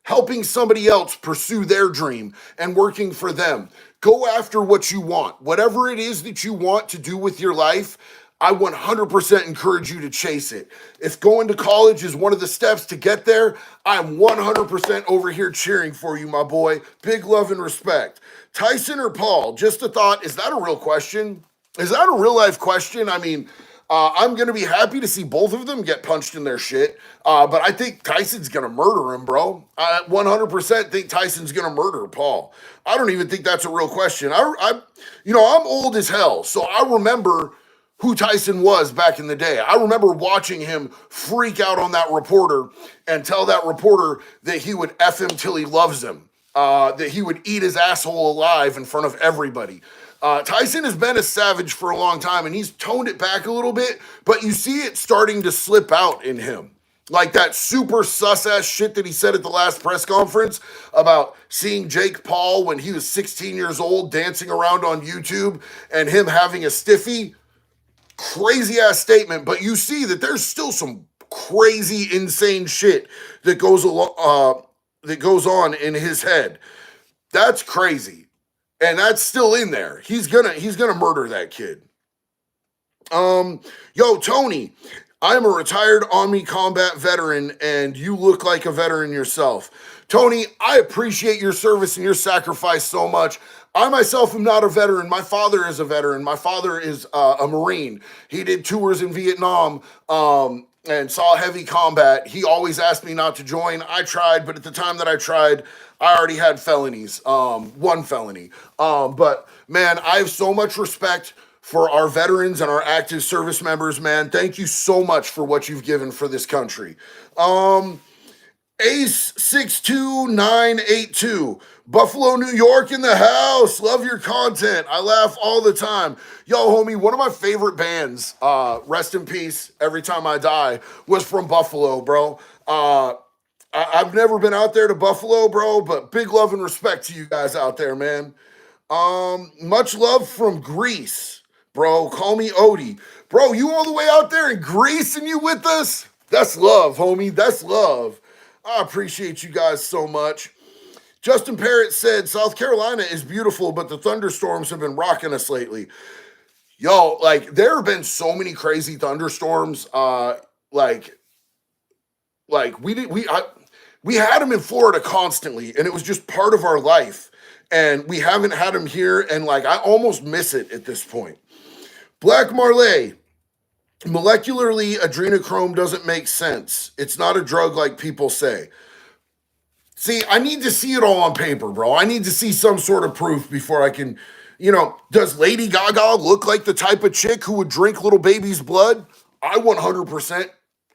[SPEAKER 1] helping somebody else pursue their dream and working for them. Go after what you want. Whatever it is that you want to do with your life, I 100% encourage you to chase it. If going to college is one of the steps to get there, I'm 100% over here cheering for you, my boy. Big love and respect. Tyson or Paul? Just a thought. Is that a real question? Is that a real life question? I mean, I'm going to be happy to see both of them get punched in their shit. But I think Tyson's going to murder him, bro. I 100% think Tyson's going to murder Paul. I don't even think that's a real question. I'm old as hell. So I remember who Tyson was back in the day. I remember watching him freak out on that reporter and tell that reporter that he would F him till he loves him. That he would eat his asshole alive in front of everybody. Tyson has been a savage for a long time and he's toned it back a little bit, but you see it starting to slip out in him. Like that super sus ass shit that he said at the last press conference about seeing Jake Paul when he was 16 years old dancing around on YouTube and him having a stiffy. Crazy ass statement, but you see that there's still some crazy, insane shit that goes on in his head. That's crazy. And that's still in there. He's gonna murder that kid. Yo, Tony, I'm a retired Army combat veteran, and you look like a veteran yourself. Tony, I appreciate your service and your sacrifice so much. I myself am not a veteran. My father is a veteran. My father is a Marine. He did tours in Vietnam and saw heavy combat. He always asked me not to join. I tried, but at the time that I tried, I already had felonies, one felony. But man, I have so much respect for our veterans and our active service members, man. Thank you so much for what you've given for this country. Ace 62982, Buffalo, New York in the house. Love your content. I laugh all the time. Yo, homie, one of my favorite bands, rest in peace, Every Time I Die, was from Buffalo, bro. I've never been out there to Buffalo, bro, but big love and respect to you guys out there, man. Much love from Greece, bro. Call me Odie. Bro, you all the way out there in Greece and you with us? That's love, homie. That's love. I appreciate you guys so much. Justin Parrott said, South Carolina is beautiful, but the thunderstorms have been rocking us lately. Yo, like, there have been so many crazy thunderstorms. We had them in Florida constantly, and it was just part of our life. and we haven't had him here, and like I almost miss it at this point. Black Marley, molecularly, adrenochrome doesn't make sense. It's not a drug like people say. See, I need to see it all on paper, bro. I need to see some sort of proof before I can, does Lady Gaga look like the type of chick who would drink little baby's blood? I 100%.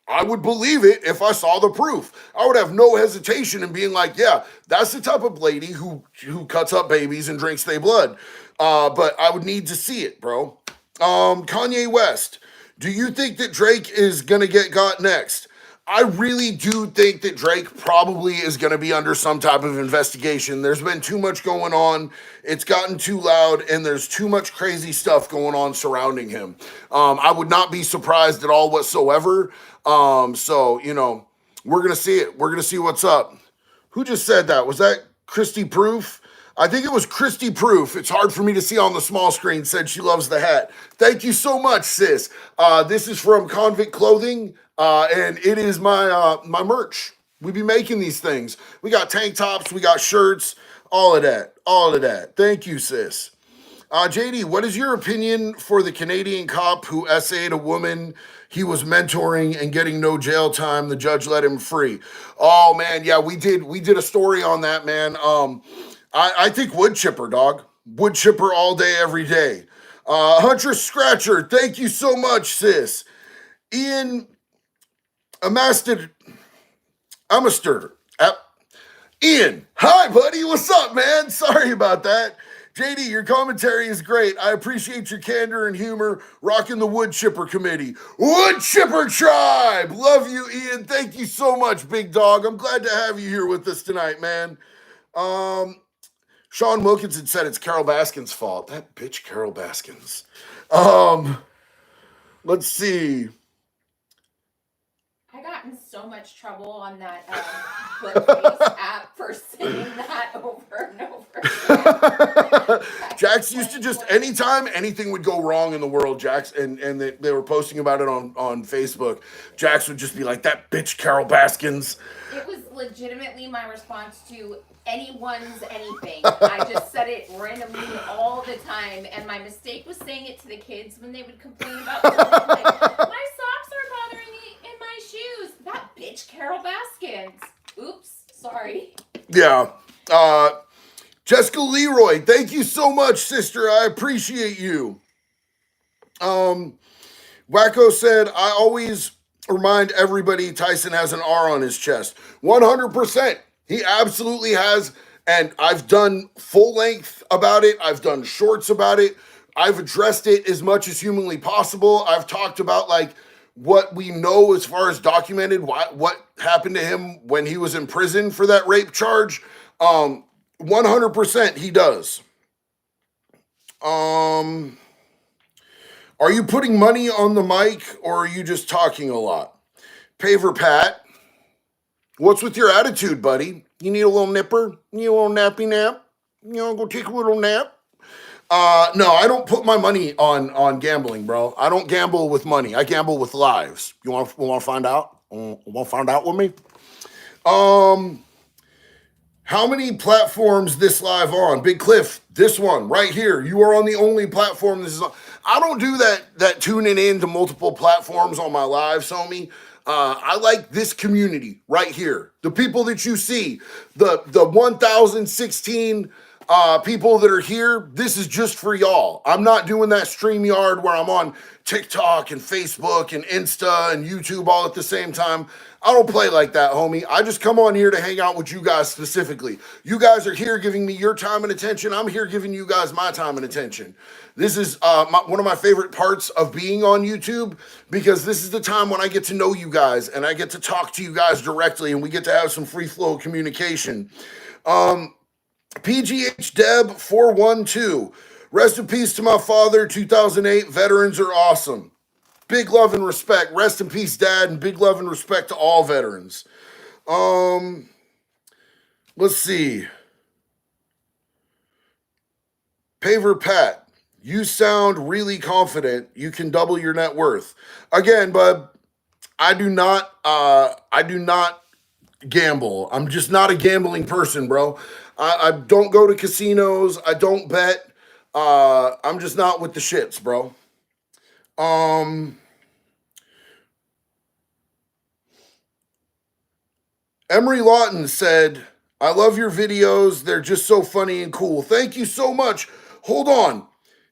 [SPEAKER 1] I would believe it if I saw the proof. I would have no hesitation in being like, yeah, that's the type of lady who cuts up babies and drinks their blood. But I would need to see it, bro. Kanye West, do you think that Drake is gonna get got next? I really do think that Drake probably is going to be under some type of investigation. There's been too much going on. It's gotten too loud, and there's too much crazy stuff going on surrounding him. I would not be surprised at all whatsoever. So, we're going to see it. We're going to see what's up. Who just said that? Was that Christy Proof? I think it was Christy Proof. It's hard for me to see on the small screen. Said she loves the hat. Thank you so much, sis. This is from Convict Clothing, and it is my merch. We be making these things. We got tank tops, we got shirts, all of that. Thank you, sis. JD, what is your opinion for the Canadian cop who essayed a woman he was mentoring and getting no jail time? The judge let him free. Oh man, yeah, we did a story on that, man. I think wood chipper, dog. Wood chipper all day, every day. Huntress Scratcher, thank you so much, sis. Ian Amasted, Ian, hi, buddy. What's up, man? Sorry about that. JD, your commentary is great. I appreciate your candor and humor. Rocking the Wood Chipper Committee. Wood Chipper Tribe. Love you, Ian. Thank you so much, big dog. I'm glad to have you here with us tonight, man. Sean Wilkinson said it's Carol Baskin's fault. That bitch, Carol Baskins. Let's see.
[SPEAKER 2] I got in so much trouble on that Footface app for saying that over and over again.
[SPEAKER 1] Jax used to just, anytime anything would go wrong in the world, Jax, and they were posting about it on Facebook, Jax would just be like, that bitch Carol Baskins.
[SPEAKER 2] It was legitimately my response to anyone's anything. I just said it randomly all the time, and my mistake was saying it to the kids when they would complain about something like, my socks are bothering me in my shoes. That bitch Carol Baskins. Oops, sorry.
[SPEAKER 1] Yeah. Jessica Leroy, thank you so much, sister. I appreciate you. Wacko said, I always remind everybody Tyson has an R on his chest. 100%. He absolutely has, and I've done full length about it. I've done shorts about it. I've addressed it as much as humanly possible. I've talked about like what we know as far as documented, what happened to him when he was in prison for that rape charge. 100% he does. Are you putting money on the mic or are you just talking a lot? Paver Pat. What's with your attitude, buddy? You need a little nipper? You need a little nappy nap? Go take a little nap? No, I don't put my money on gambling, bro. I don't gamble with money. I gamble with lives. You want to find out? Want to find out with me? How many platforms this live on? Big Cliff, this one right here. You are on the only platform this is on. I don't do that tuning in to multiple platforms on my live, Somi. I like this community right here. The people that you see, the 1,016 people that are here, this is just for y'all. I'm not doing that StreamYard where I'm on TikTok and Facebook and Insta and YouTube all at the same time. I don't play like that, homie. I just come on here to hang out with you guys specifically. You guys are here giving me your time and attention. I'm here giving you guys my time and attention. This is one of my favorite parts of being on YouTube because this is the time when I get to know you guys and I get to talk to you guys directly and we get to have some free flow communication. PGH Deb 412. Rest in peace to my father, 2008. Veterans are awesome. Big love and respect. Rest in peace, Dad, and big love and respect to all veterans. Let's see. Paver Pat, you sound really confident you can double your net worth. Again, bud, I do not, gamble. I'm just not a gambling person, bro. I don't go to casinos. I don't bet. I'm just not with the shits, bro. Um, Emery Lawton said, I love your videos. They're just so funny and cool. Thank you so much. Hold on.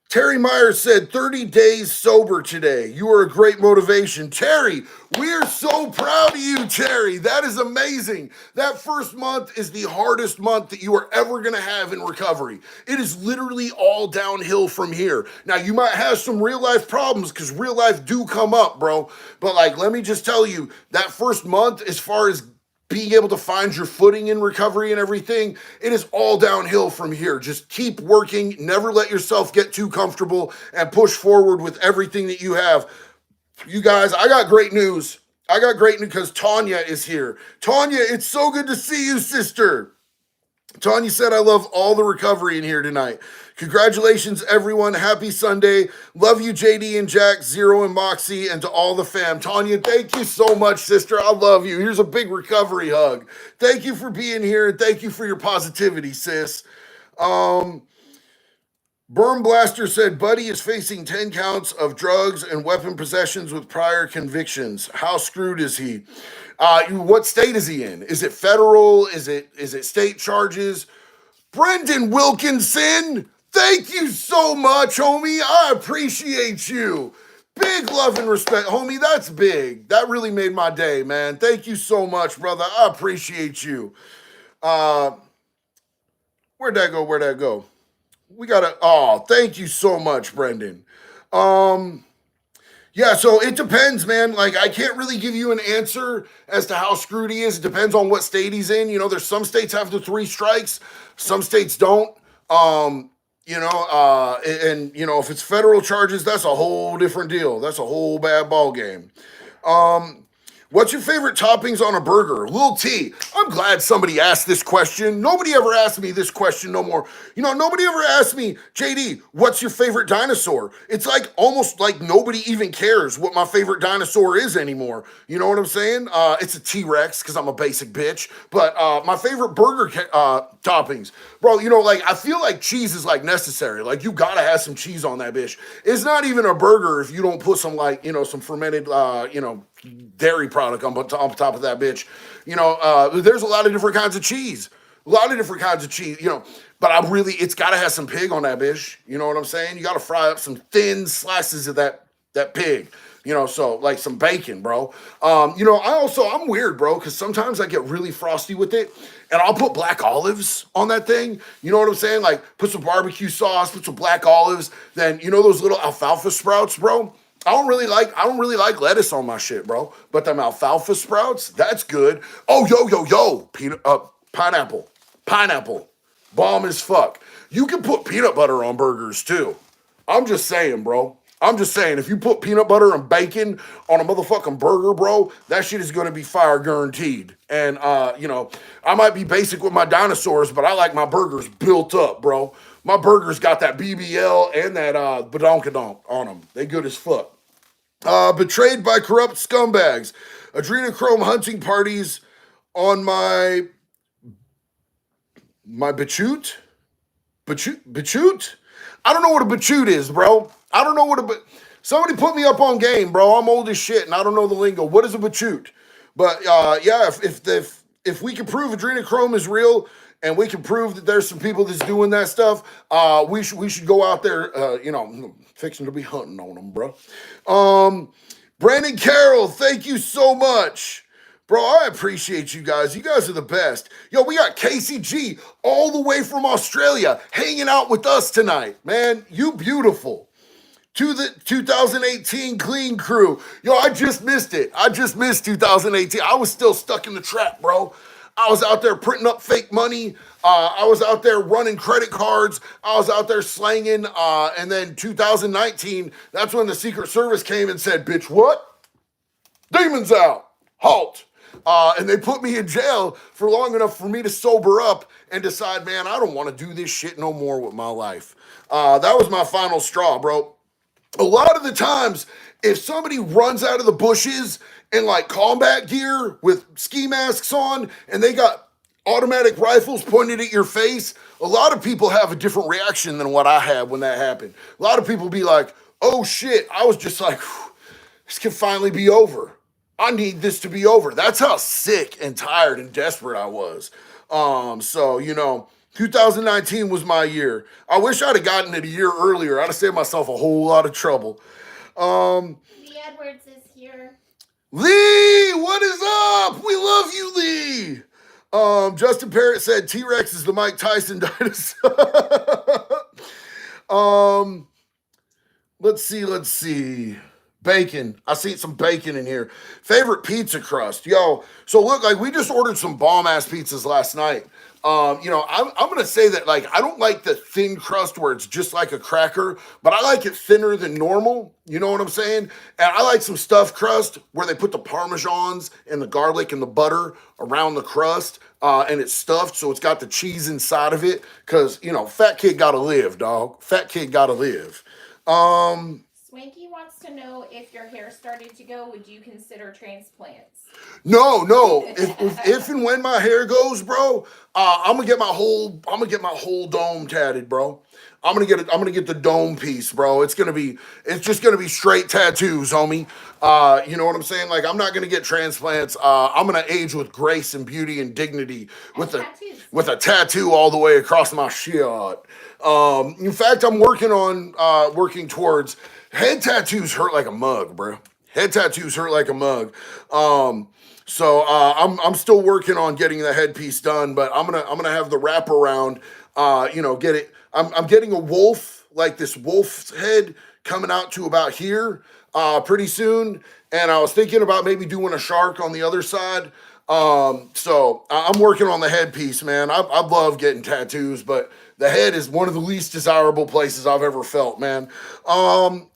[SPEAKER 1] Terry Myers said 30 days sober today. You are a great motivation. Terry, we are so proud of you, Terry. That is amazing. That first month is the hardest month that you are ever going to have in recovery. It is literally all downhill from here. Now, you might have some real life problems because real life do come up, bro. But like, let me just tell you, that first month, as far as being able to find your footing in recovery and everything, it is all downhill from here. Just keep working, never let yourself get too comfortable, and push forward with everything that you have. You guys, I got great news. I got great news because Tanya is here. Tanya, it's so good to see you, sister. Tanya said, I love all the recovery in here tonight. Congratulations, everyone. Happy Sunday. Love you, JD and Jack, Zero and Moxie, and to all the fam. Tanya, thank you so much, sister. I love you. Here's a big recovery hug. Thank you for being here, and thank you for your positivity, sis. Berm Blaster said, Buddy is facing 10 counts of drugs and weapon possessions with prior convictions. How screwed is he? What state is he in? Is it federal? Is it state charges? Brendan Wilkinson, thank you so much, homie. I appreciate you. Big love and respect, homie. That's big. That really made my day, man. Thank you so much, brother. I appreciate you. Where'd that go? Where'd that go? We gotta. Oh, thank you so much, Brendan. Yeah, so it depends, man. Like, I can't really give you an answer as to how screwed he is. It depends on what state he's in. You know, there's some states have the 3 strikes, some states don't. And you know, if it's federal charges, that's a whole different deal. That's a whole bad ball game. What's your favorite toppings on a burger? Lil T, I'm glad somebody asked this question. Nobody ever asked me this question no more. You know, nobody ever asked me, JD, what's your favorite dinosaur? It's like almost like nobody even cares what my favorite dinosaur is anymore. You know what I'm saying? It's a T-Rex because I'm a basic bitch. But my favorite burger toppings, bro, you know, like I feel like cheese is like necessary. Like you gotta have some cheese on that bitch. It's not even a burger if you don't put some like, you know, some fermented, dairy product on top of that bitch. You know, there's a lot of different kinds of cheese. A lot of different kinds of cheese, you know. But it's got to have some pig on that bitch. You know what I'm saying? You got to fry up some thin slices of that pig. You know, so like some bacon, bro. I'm weird, bro, because sometimes I get really frosty with it, and I'll put black olives on that thing. You know what I'm saying? Like put some barbecue sauce, put some black olives. Then you know those little alfalfa sprouts, bro. I don't really like lettuce on my shit, bro. But them alfalfa sprouts, that's good. Oh, pineapple. Pineapple. Bomb as fuck. You can put peanut butter on burgers too. I'm just saying, bro. I'm just saying, if you put peanut butter and bacon on a motherfucking burger, bro, that shit is gonna be fire guaranteed. And I might be basic with my dinosaurs, but I like my burgers built up, bro. My burgers got that BBL and that badonkadonk on them. They good as fuck. Betrayed by corrupt scumbags. Adrenochrome hunting parties on my bachute? Bachute? I don't know what a bachute is, bro. I don't know what somebody put me up on game, bro. I'm old as shit and I don't know the lingo. What is a bachute? But if we can prove adrenochrome is real and we can prove that there's some people that's doing that stuff, we should go out there, fixing to be hunting on them, bro. Brandon Carroll, thank you so much. Bro, I appreciate you guys. You guys are the best. Yo, we got Casey G all the way from Australia hanging out with us tonight. Man, you beautiful. To the 2018 Clean Crew. Yo, I just missed it. I just missed 2018. I was still stuck in the trap, bro. I was out there printing up fake money. I was out there running credit cards. I was out there slanging. And then 2019, that's when the Secret Service came and said, bitch, what? Demons out. Halt. And they put me in jail for long enough for me to sober up and decide, man, I don't want to do this shit no more with my life. That was my final straw, bro. a lot of the times, if somebody runs out of the bushes in like combat gear with ski masks on and they got automatic rifles pointed at your face, a lot of people have a different reaction than what I had when that happened. A lot of people be like, oh shit. I was just like, this can finally be over. I need this to be over. That's how sick and tired and desperate I was. So 2019 was my year. I wish I'd have gotten it a year earlier. I'd have saved myself a whole lot of trouble. Um,
[SPEAKER 2] Lee Edwards is here.
[SPEAKER 1] Lee, what is up? We love you, Lee. Justin Parrott said T-Rex is the Mike Tyson dinosaur. um, let's see. Bacon. I see some bacon in here. Favorite pizza crust. Yo, so look, like we just ordered some bomb ass pizzas last night. I'm gonna say that like I don't like the thin crust where it's just like a cracker, but I like it thinner than normal. You know what I'm saying? And I like some stuffed crust where they put the parmesans and the garlic and the butter around the crust, and it's stuffed, so it's got the cheese inside of it. Cause fat kid gotta live, dog. Fat kid gotta live.
[SPEAKER 2] Swanky wants to know if your hair started to go, would you consider transplants?
[SPEAKER 1] No. If and when my hair goes, bro, I'm gonna get my whole dome tatted, bro. I'm gonna get the dome piece, bro. It's just gonna be straight tattoos, homie. You know what I'm saying? Like I'm not gonna get transplants. I'm gonna age with grace and beauty and dignity with a tattoo all the way across my shit. In fact, I'm working towards head tattoos. Hurt like a mug, bro. Head tattoos hurt like a mug. I'm still working on getting the headpiece done, but I'm gonna have the wraparound. Get it. I'm getting a wolf, like this wolf's head coming out to about here pretty soon, and I was thinking about maybe doing a shark on the other side. I'm working on the headpiece, man. I love getting tattoos, but the head is one of the least desirable places I've ever felt, man.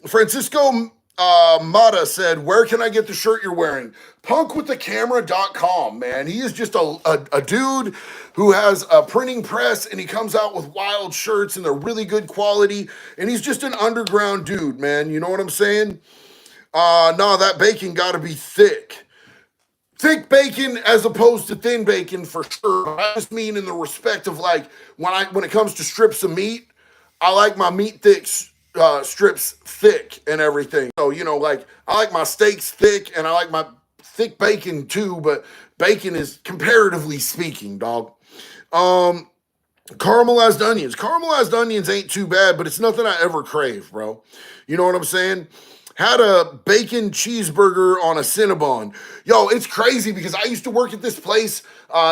[SPEAKER 1] Francisco Mata said, where can I get the shirt you're wearing? Punkwiththecamera.com, man. He is just a dude who has a printing press and he comes out with wild shirts and they're really good quality. And he's just an underground dude, man. You know what I'm saying? No, that bacon gotta be thick. Thick bacon as opposed to thin bacon for sure. I just mean in the respect of like when it comes to strips of meat, I like my meat strips thick and everything. So like I like my steaks thick and I like my thick bacon too, but bacon is comparatively speaking, dog. Caramelized onions. Caramelized onions ain't too bad, but it's nothing I ever crave, bro. You know what I'm saying? Had a bacon cheeseburger on a Cinnabon. Yo, it's crazy because I used to work at this place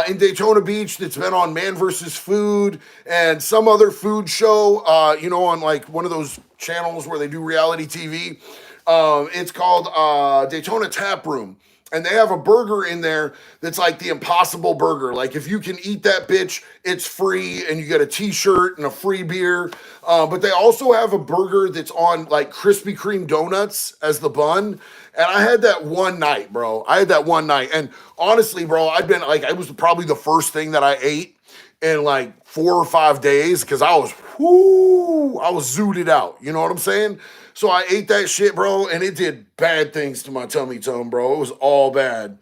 [SPEAKER 1] in Daytona Beach that's been on Man vs. Food and some other food show, on like one of those channels where they do reality TV. It's called Daytona Tap Room. And they have a burger in there that's like the Impossible Burger. Like if you can eat that bitch, it's free and you get a t-shirt and a free beer. But they also have a burger that's on like Krispy Kreme donuts as the bun. And I had that one night, bro. And honestly, bro, it was probably the first thing that I ate in like 4 or 5 days because I was zooted out. You know what I'm saying? So I ate that shit, bro, and it did bad things to my tummy tone, bro. It was all bad.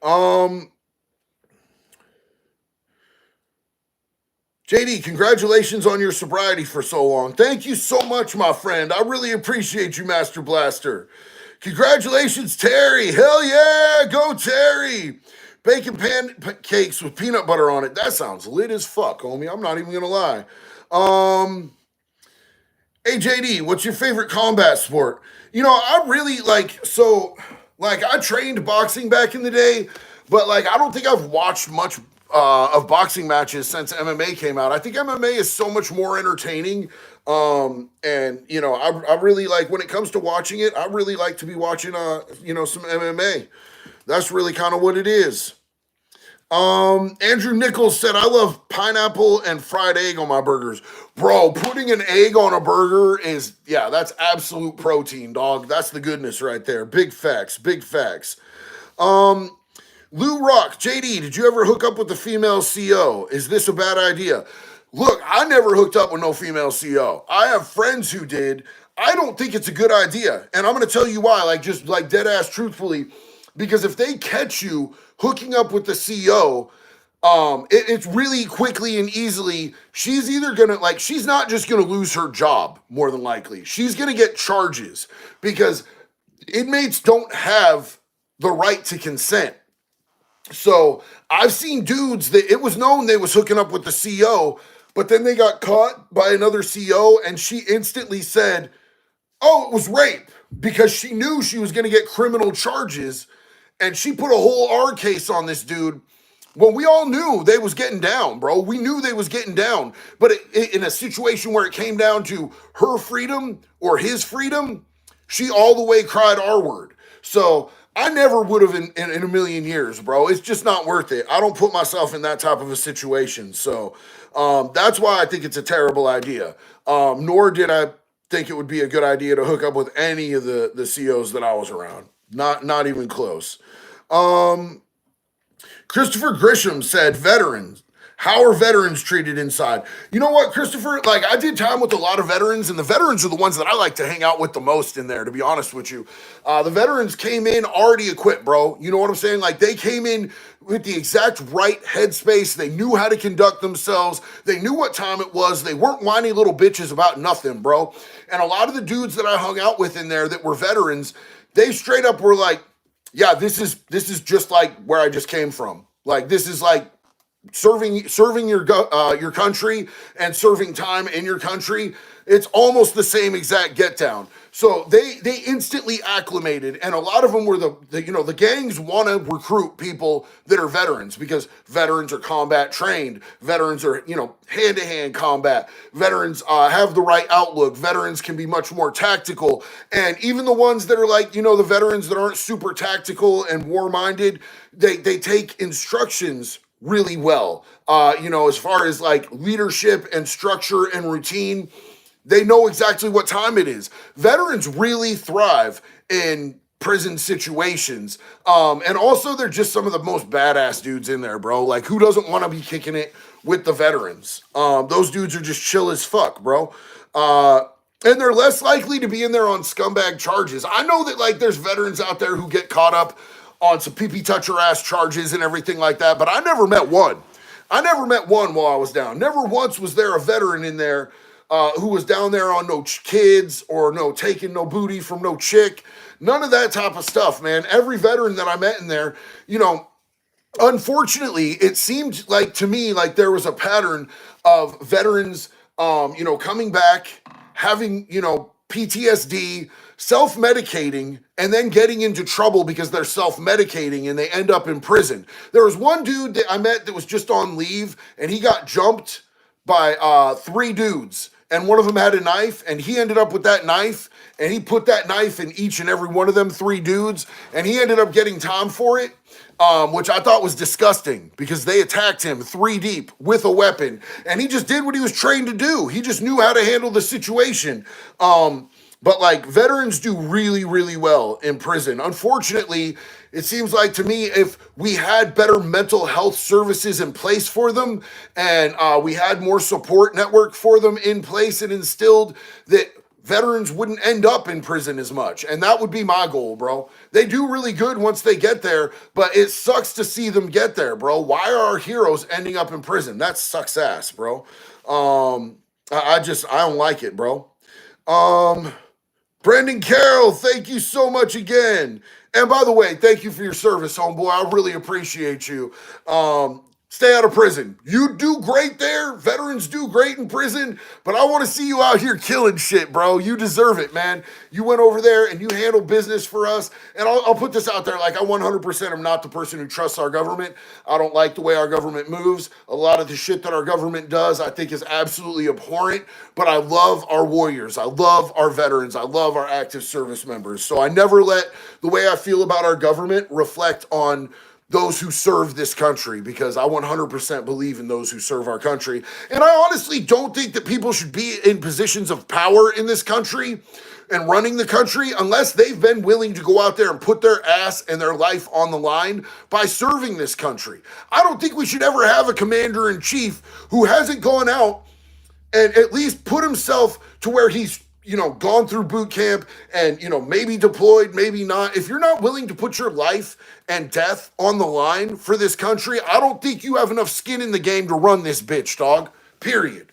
[SPEAKER 1] JD, congratulations on your sobriety for so long. Thank you so much, my friend. I really appreciate you, Master Blaster. Congratulations, Terry. Hell yeah, go Terry. Bacon pancakes with peanut butter on it. That sounds lit as fuck, homie. I'm not even gonna lie. Hey JD, what's your favorite combat sport? I really I trained boxing back in the day, but I don't think I've watched much of boxing matches since MMA came out. I think MMA is so much more entertaining. I really like when it comes to watching it, I really like to be watching some MMA. That's really kind of what it is. Andrew Nichols said, I love pineapple and fried egg on my burgers. Bro, putting an egg on a burger that's absolute protein, dog. That's the goodness right there. Big facts. Lou Rock, JD, did you ever hook up with the female CO? Is this a bad idea? Look, I never hooked up with no female CO. I have friends who did. I don't think it's a good idea. And I'm going to tell you why, like just like dead ass truthfully, because if they catch you hooking up with the CO, it's really quickly and easily, she's either gonna, like, she's not just gonna lose her job, more than likely. She's gonna get charges because inmates don't have the right to consent. So I've seen dudes that it was known they was hooking up with the CO, but then they got caught by another CO and she instantly said, oh, it was rape, because she knew she was going to get criminal charges, and she put a whole R case on this dude when we all knew they was getting down, bro. We knew they was getting down, but in a situation where it came down to her freedom or his freedom, she all the way cried R word. So I never would have in a million years, bro. It's just not worth it. I don't put myself in that type of a situation. So that's why I think it's a terrible idea. Nor did I think it would be a good idea to hook up with any of the COs that I was around. Not even close. Christopher Grisham said, veterans. How are veterans treated inside? You know what, Christopher? Like, I did time with a lot of veterans, and the veterans are the ones that I like to hang out with the most in there, to be honest with you. The veterans came in already equipped, bro. You know what I'm saying? Like, they came in with the exact right headspace. They knew how to conduct themselves. They knew what time it was. They weren't whiny little bitches about nothing, bro. And a lot of the dudes that I hung out with in there that were veterans, they straight up were like, yeah, this is just like where I just came from. Like, this is like serving your country and serving time in your country. It's almost the same exact get down. So they instantly acclimated, and a lot of them were the gangs want to recruit people that are veterans, because veterans are combat trained, veterans are hand to hand combat, veterans have the right outlook, veterans can be much more tactical, and even the ones that are like the veterans that aren't super tactical and war minded, they take instructions really well. As far as like leadership and structure and routine, they know exactly what time it is. Veterans really thrive in prison situations. And also they're just some of the most badass dudes in there, bro. Like, who doesn't want to be kicking it with the veterans? Those dudes are just chill as fuck, bro. And they're less likely to be in there on scumbag charges. I know that like there's veterans out there who get caught up on some pee-pee toucher ass charges and everything like that, but I never met one. I never met one while I was down. Never once was there a veteran in there who was down there on no kids or no taking no booty from no chick. None of that type of stuff, man. Every veteran that I met in there, unfortunately, it seemed like to me like there was a pattern of veterans, coming back, having, PTSD, self-medicating, and then getting into trouble because they're self-medicating and they end up in prison. There was one dude that I met that was just on leave, and he got jumped by 3 dudes, and one of them had a knife, and he ended up with that knife, and he put that knife in each and every one of them 3 dudes, and he ended up getting time for it, which I thought was disgusting, because they attacked him 3 deep with a weapon, and he just did what he was trained to do. He just knew how to handle the situation. But like, veterans do really, really well in prison. Unfortunately, it seems like to me, if we had better mental health services in place for them, and we had more support network for them in place and instilled, that veterans wouldn't end up in prison as much. And that would be my goal, bro. They do really good once they get there, but it sucks to see them get there, bro. Why are our heroes ending up in prison? That sucks ass, bro. I don't like it, bro. Brendan Carroll, thank you so much again. And by the way, thank you for your service, homeboy. I really appreciate you. Stay out of prison. You do great there. Veterans do great in prison, but I want to see you out here killing shit, bro. You deserve it, man. You went over there and you handled business for us. And I'll put this out there. Like, I 100% am not the person who trusts our government. I don't like the way our government moves. A lot of the shit that our government does, I think, is absolutely abhorrent. But I love our warriors. I love our veterans. I love our active service members. So I never let the way I feel about our government reflect on those who serve this country, because I 100% believe in those who serve our country. And I honestly don't think that people should be in positions of power in this country and running the country unless they've been willing to go out there and put their ass and their life on the line by serving this country. I don't think we should ever have a commander-in-chief who hasn't gone out and at least put himself to where he's gone through boot camp and, maybe deployed, maybe not. If you're not willing to put your life and death on the line for this country, I don't think you have enough skin in the game to run this bitch, dog. Period.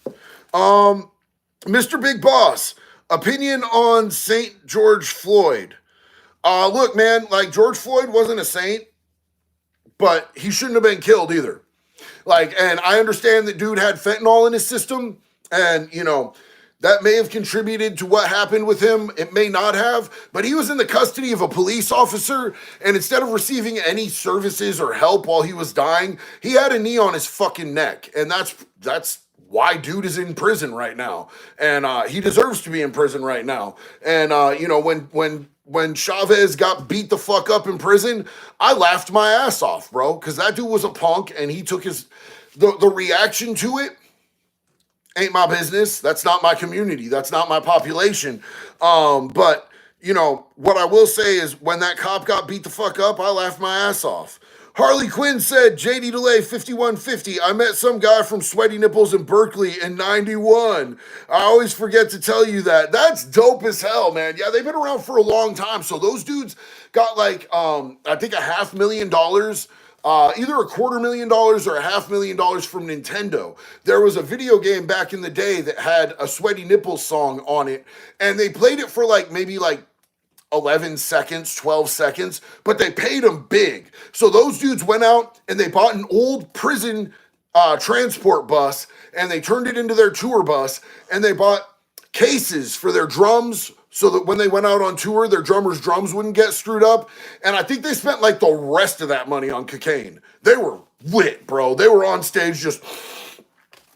[SPEAKER 1] Mr. Big Boss, opinion on St. George Floyd. Look, man, like George Floyd wasn't a saint, but he shouldn't have been killed either. And I understand that dude had fentanyl in his system, and, that may have contributed to what happened with him. It may not have, but he was in the custody of a police officer, and instead of receiving any services or help while he was dying, he had a knee on his fucking neck, and that's why dude is in prison right now, and he deserves to be in prison right now. And when Chavez got beat the fuck up in prison, I laughed my ass off, bro, because that dude was a punk, and he took the reaction to it. Ain't my business. That's not my community. That's not my population. But what I will say is when that cop got beat the fuck up, I laughed my ass off. Harley Quinn said, JD Delay 5150, I met some guy from Sweaty Nipples in Berkeley in 91. I always forget to tell you that. That's dope as hell, man. Yeah, they've been around for a long time. So those dudes got I think $500,000, either $250,000 or $500,000 from Nintendo. There was a video game back in the day that had a Sweaty Nipples song on it, and they played it for maybe 11 seconds, 12 seconds, but they paid them big. So those dudes went out and they bought an old prison transport bus, and they turned it into their tour bus, and they bought cases for their drums so that when they went out on tour, their drummers' drums wouldn't get screwed up. And I think they spent the rest of that money on cocaine. They were lit, bro. They were on stage just...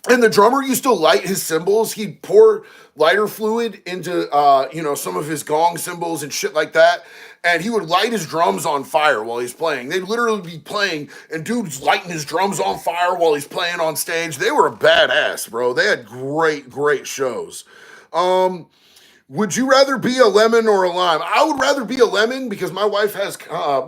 [SPEAKER 1] And the drummer used to light his cymbals. He'd pour lighter fluid into, some of his gong cymbals and shit like that. And he would light his drums on fire while he's playing. They'd literally be playing, and dude's lighting his drums on fire while he's playing on stage. They were a badass, bro. They had great, great shows. Would you rather be a lemon or a lime? I would rather be a lemon because my wife has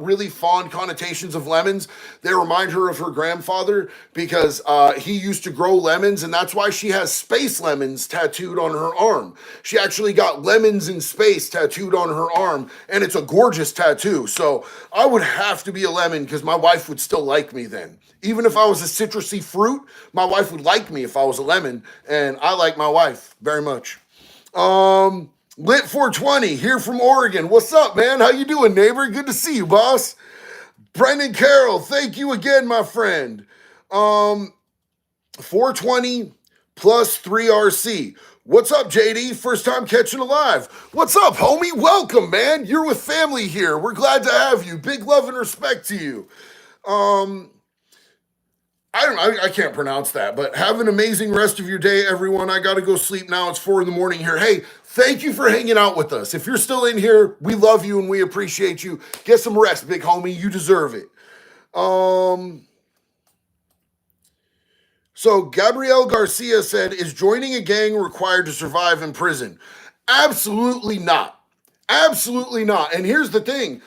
[SPEAKER 1] really fond connotations of lemons. They remind her of her grandfather because he used to grow lemons, and that's why she has space lemons tattooed on her arm. She actually got lemons in space tattooed on her arm, and it's a gorgeous tattoo. So I would have to be a lemon because my wife would still like me then. Even if I was a citrusy fruit, my wife would like me if I was a lemon, and I like my wife very much. Lit 420 here from Oregon. What's up, man? How you doing, neighbor? Good to see you, boss. Brendan Carroll, thank you again, my friend. 420 plus 3RC. What's up, JD? First time catching a live. What's up, homie? Welcome, man. You're with family here. We're glad to have you. Big love and respect to you. I can't pronounce that, but have an amazing rest of your day, everyone. I got to go sleep now. It's 4 a.m. here. Hey, thank you for hanging out with us. If you're still in here, we love you and we appreciate you. Get some rest, big homie. You deserve it. So Gabrielle Garcia said, is joining a gang required to survive in prison? Absolutely not. Absolutely not. And here's the thing.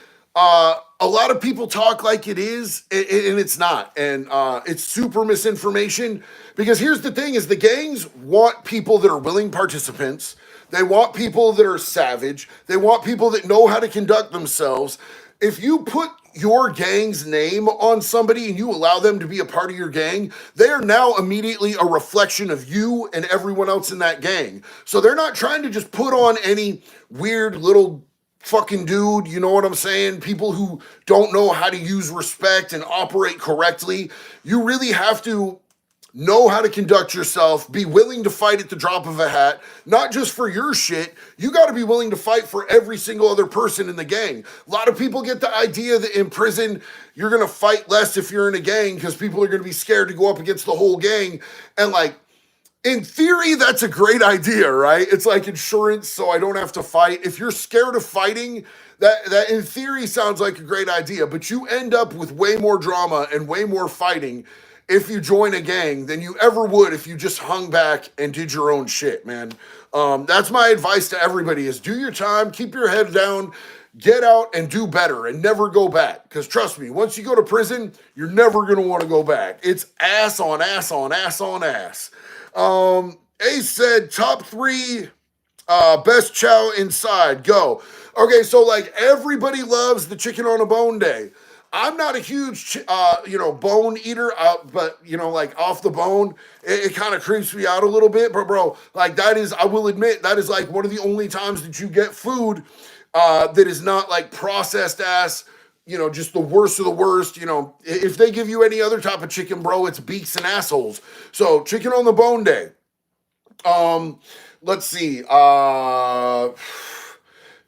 [SPEAKER 1] A lot of people talk like it is, and it's not. And it's super misinformation. Because here's the thing is the gangs want people that are willing participants. They want people that are savage. They want people that know how to conduct themselves. If you put your gang's name on somebody and you allow them to be a part of your gang, they are now immediately a reflection of you and everyone else in that gang. So they're not trying to just put on any weird little fucking dude, you know what I'm saying? People who don't know how to use respect and operate correctly. You really have to know how to conduct yourself, be willing to fight at the drop of a hat, not just for your shit. You got to be willing to fight for every single other person in the gang. A lot of people get the idea that in prison, you're going to fight less if you're in a gang because people are going to be scared to go up against the whole gang. And in theory, that's a great idea, right? It's like insurance, so I don't have to fight. If you're scared of fighting, that in theory sounds like a great idea, but you end up with way more drama and way more fighting if you join a gang than you ever would if you just hung back and did your own shit, man. That's my advice to everybody is do your time, keep your head down, get out and do better and never go back. Because trust me, once you go to prison, you're never going to want to go back. It's ass on ass on ass on ass. Ace said top 3 Best chow inside. Go. Okay, so like everybody loves the chicken on a bone day. I'm not a huge, bone eater, but like off the bone, it kind of creeps me out a little bit. But bro, like that is, I will admit, that is like one of the only times that you get food that is not like processed ass, just the worst of the worst. If they give you any other type of chicken, bro, it's beaks and assholes. So chicken on the bone day. Let's see. The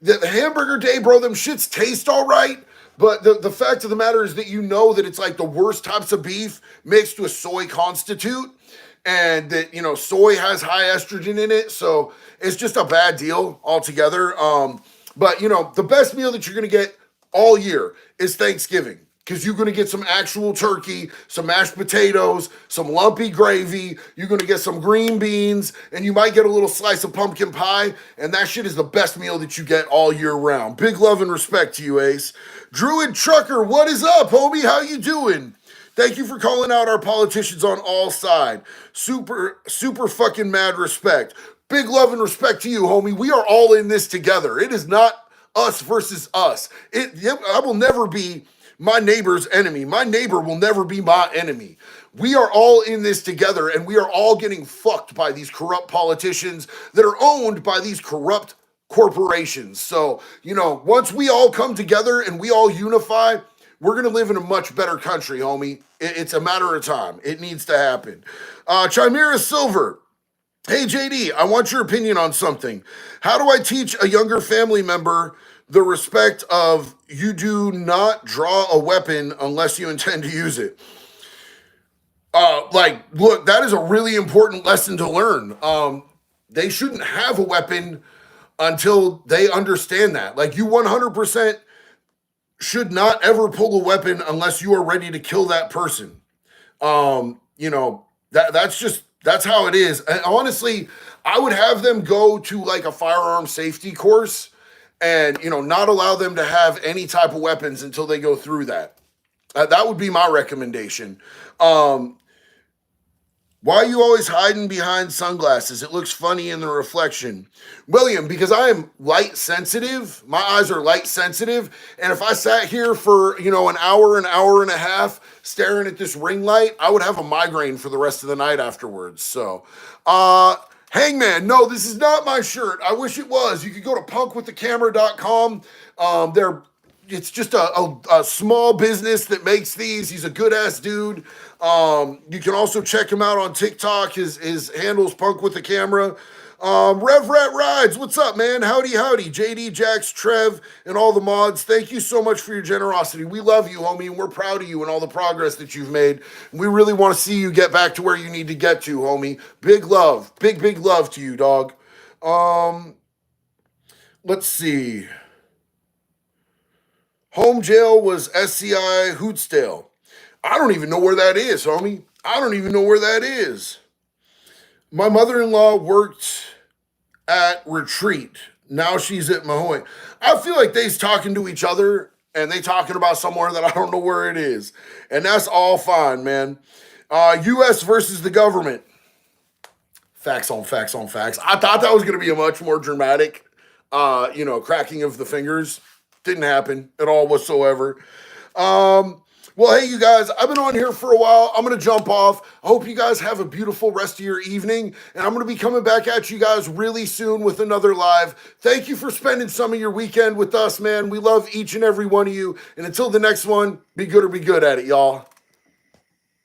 [SPEAKER 1] hamburger day, bro, them shits taste all right. But the fact of the matter is that that it's like the worst types of beef mixed with soy constitute. And that, soy has high estrogen in it. So it's just a bad deal altogether. But, the best meal that you're going to get all year is Thanksgiving. Because you're going to get some actual turkey, some mashed potatoes, some lumpy gravy. You're going to get some green beans, and you might get a little slice of pumpkin pie. And that shit is the best meal that you get all year round. Big love and respect to you, Ace. Druid Trucker, what is up, homie? How you doing? Thank you for calling out our politicians on all sides. Super, super fucking mad respect. Big love and respect to you, homie. We are all in this together. It is not us versus us. I will never be my neighbor's enemy. My neighbor will never be my enemy. We are all in this together, and we are all getting fucked by these corrupt politicians that are owned by these corrupt corporations. So, once we all come together and we all unify, we're going to live in a much better country, homie. It's a matter of time. It needs to happen. Chimera Silver. Hey, JD, I want your opinion on something. How do I teach a younger family member the respect of you do not draw a weapon unless you intend to use it? Look, that is a really important lesson to learn. They shouldn't have a weapon until they understand that. Like, you 100% should not ever pull a weapon unless you are ready to kill that person. That's how it is. And honestly, I would have them go to like a firearm safety course and, not allow them to have any type of weapons until they go through that. That would be my recommendation. Why are you always hiding behind sunglasses? It looks funny in the reflection. William, because I am light sensitive. My eyes are light sensitive. And if I sat here for, an hour and a half staring at this ring light, I would have a migraine for the rest of the night afterwards. So, Hangman, no, this is not my shirt. I wish it was. You could go to punkwiththecamera.com. It's just a small business that makes these. He's a good ass dude. You can also check him out on TikTok. His handle's Punk with the Camera. Rev Rat Rides, what's up, man? Howdy. JD, Jax, Trev, and all the mods. Thank you so much for your generosity. We love you, homie, and we're proud of you and all the progress that you've made. We really want to see you get back to where you need to get to, homie. Big love. Big love to you, dog. Let's see. Home jail was SCI Hootsdale. I don't even know where that is, homie. I don't even know where that is. My mother-in-law worked at Retreat. Now she's at Mahoy. I feel like they's talking to each other and they talking about somewhere that I don't know where it is. And that's all fine, man. U.S. versus the government. Facts on facts on facts. I thought that was going to be a much more dramatic, cracking of the fingers. Didn't happen at all whatsoever. Well, hey, you guys, I've been on here for a while. I'm going to jump off. I hope you guys have a beautiful rest of your evening. And I'm going to be coming back at you guys really soon with another live. Thank you for spending some of your weekend with us, man. We love each and every one of you. And until the next one, be good or be good at it, y'all.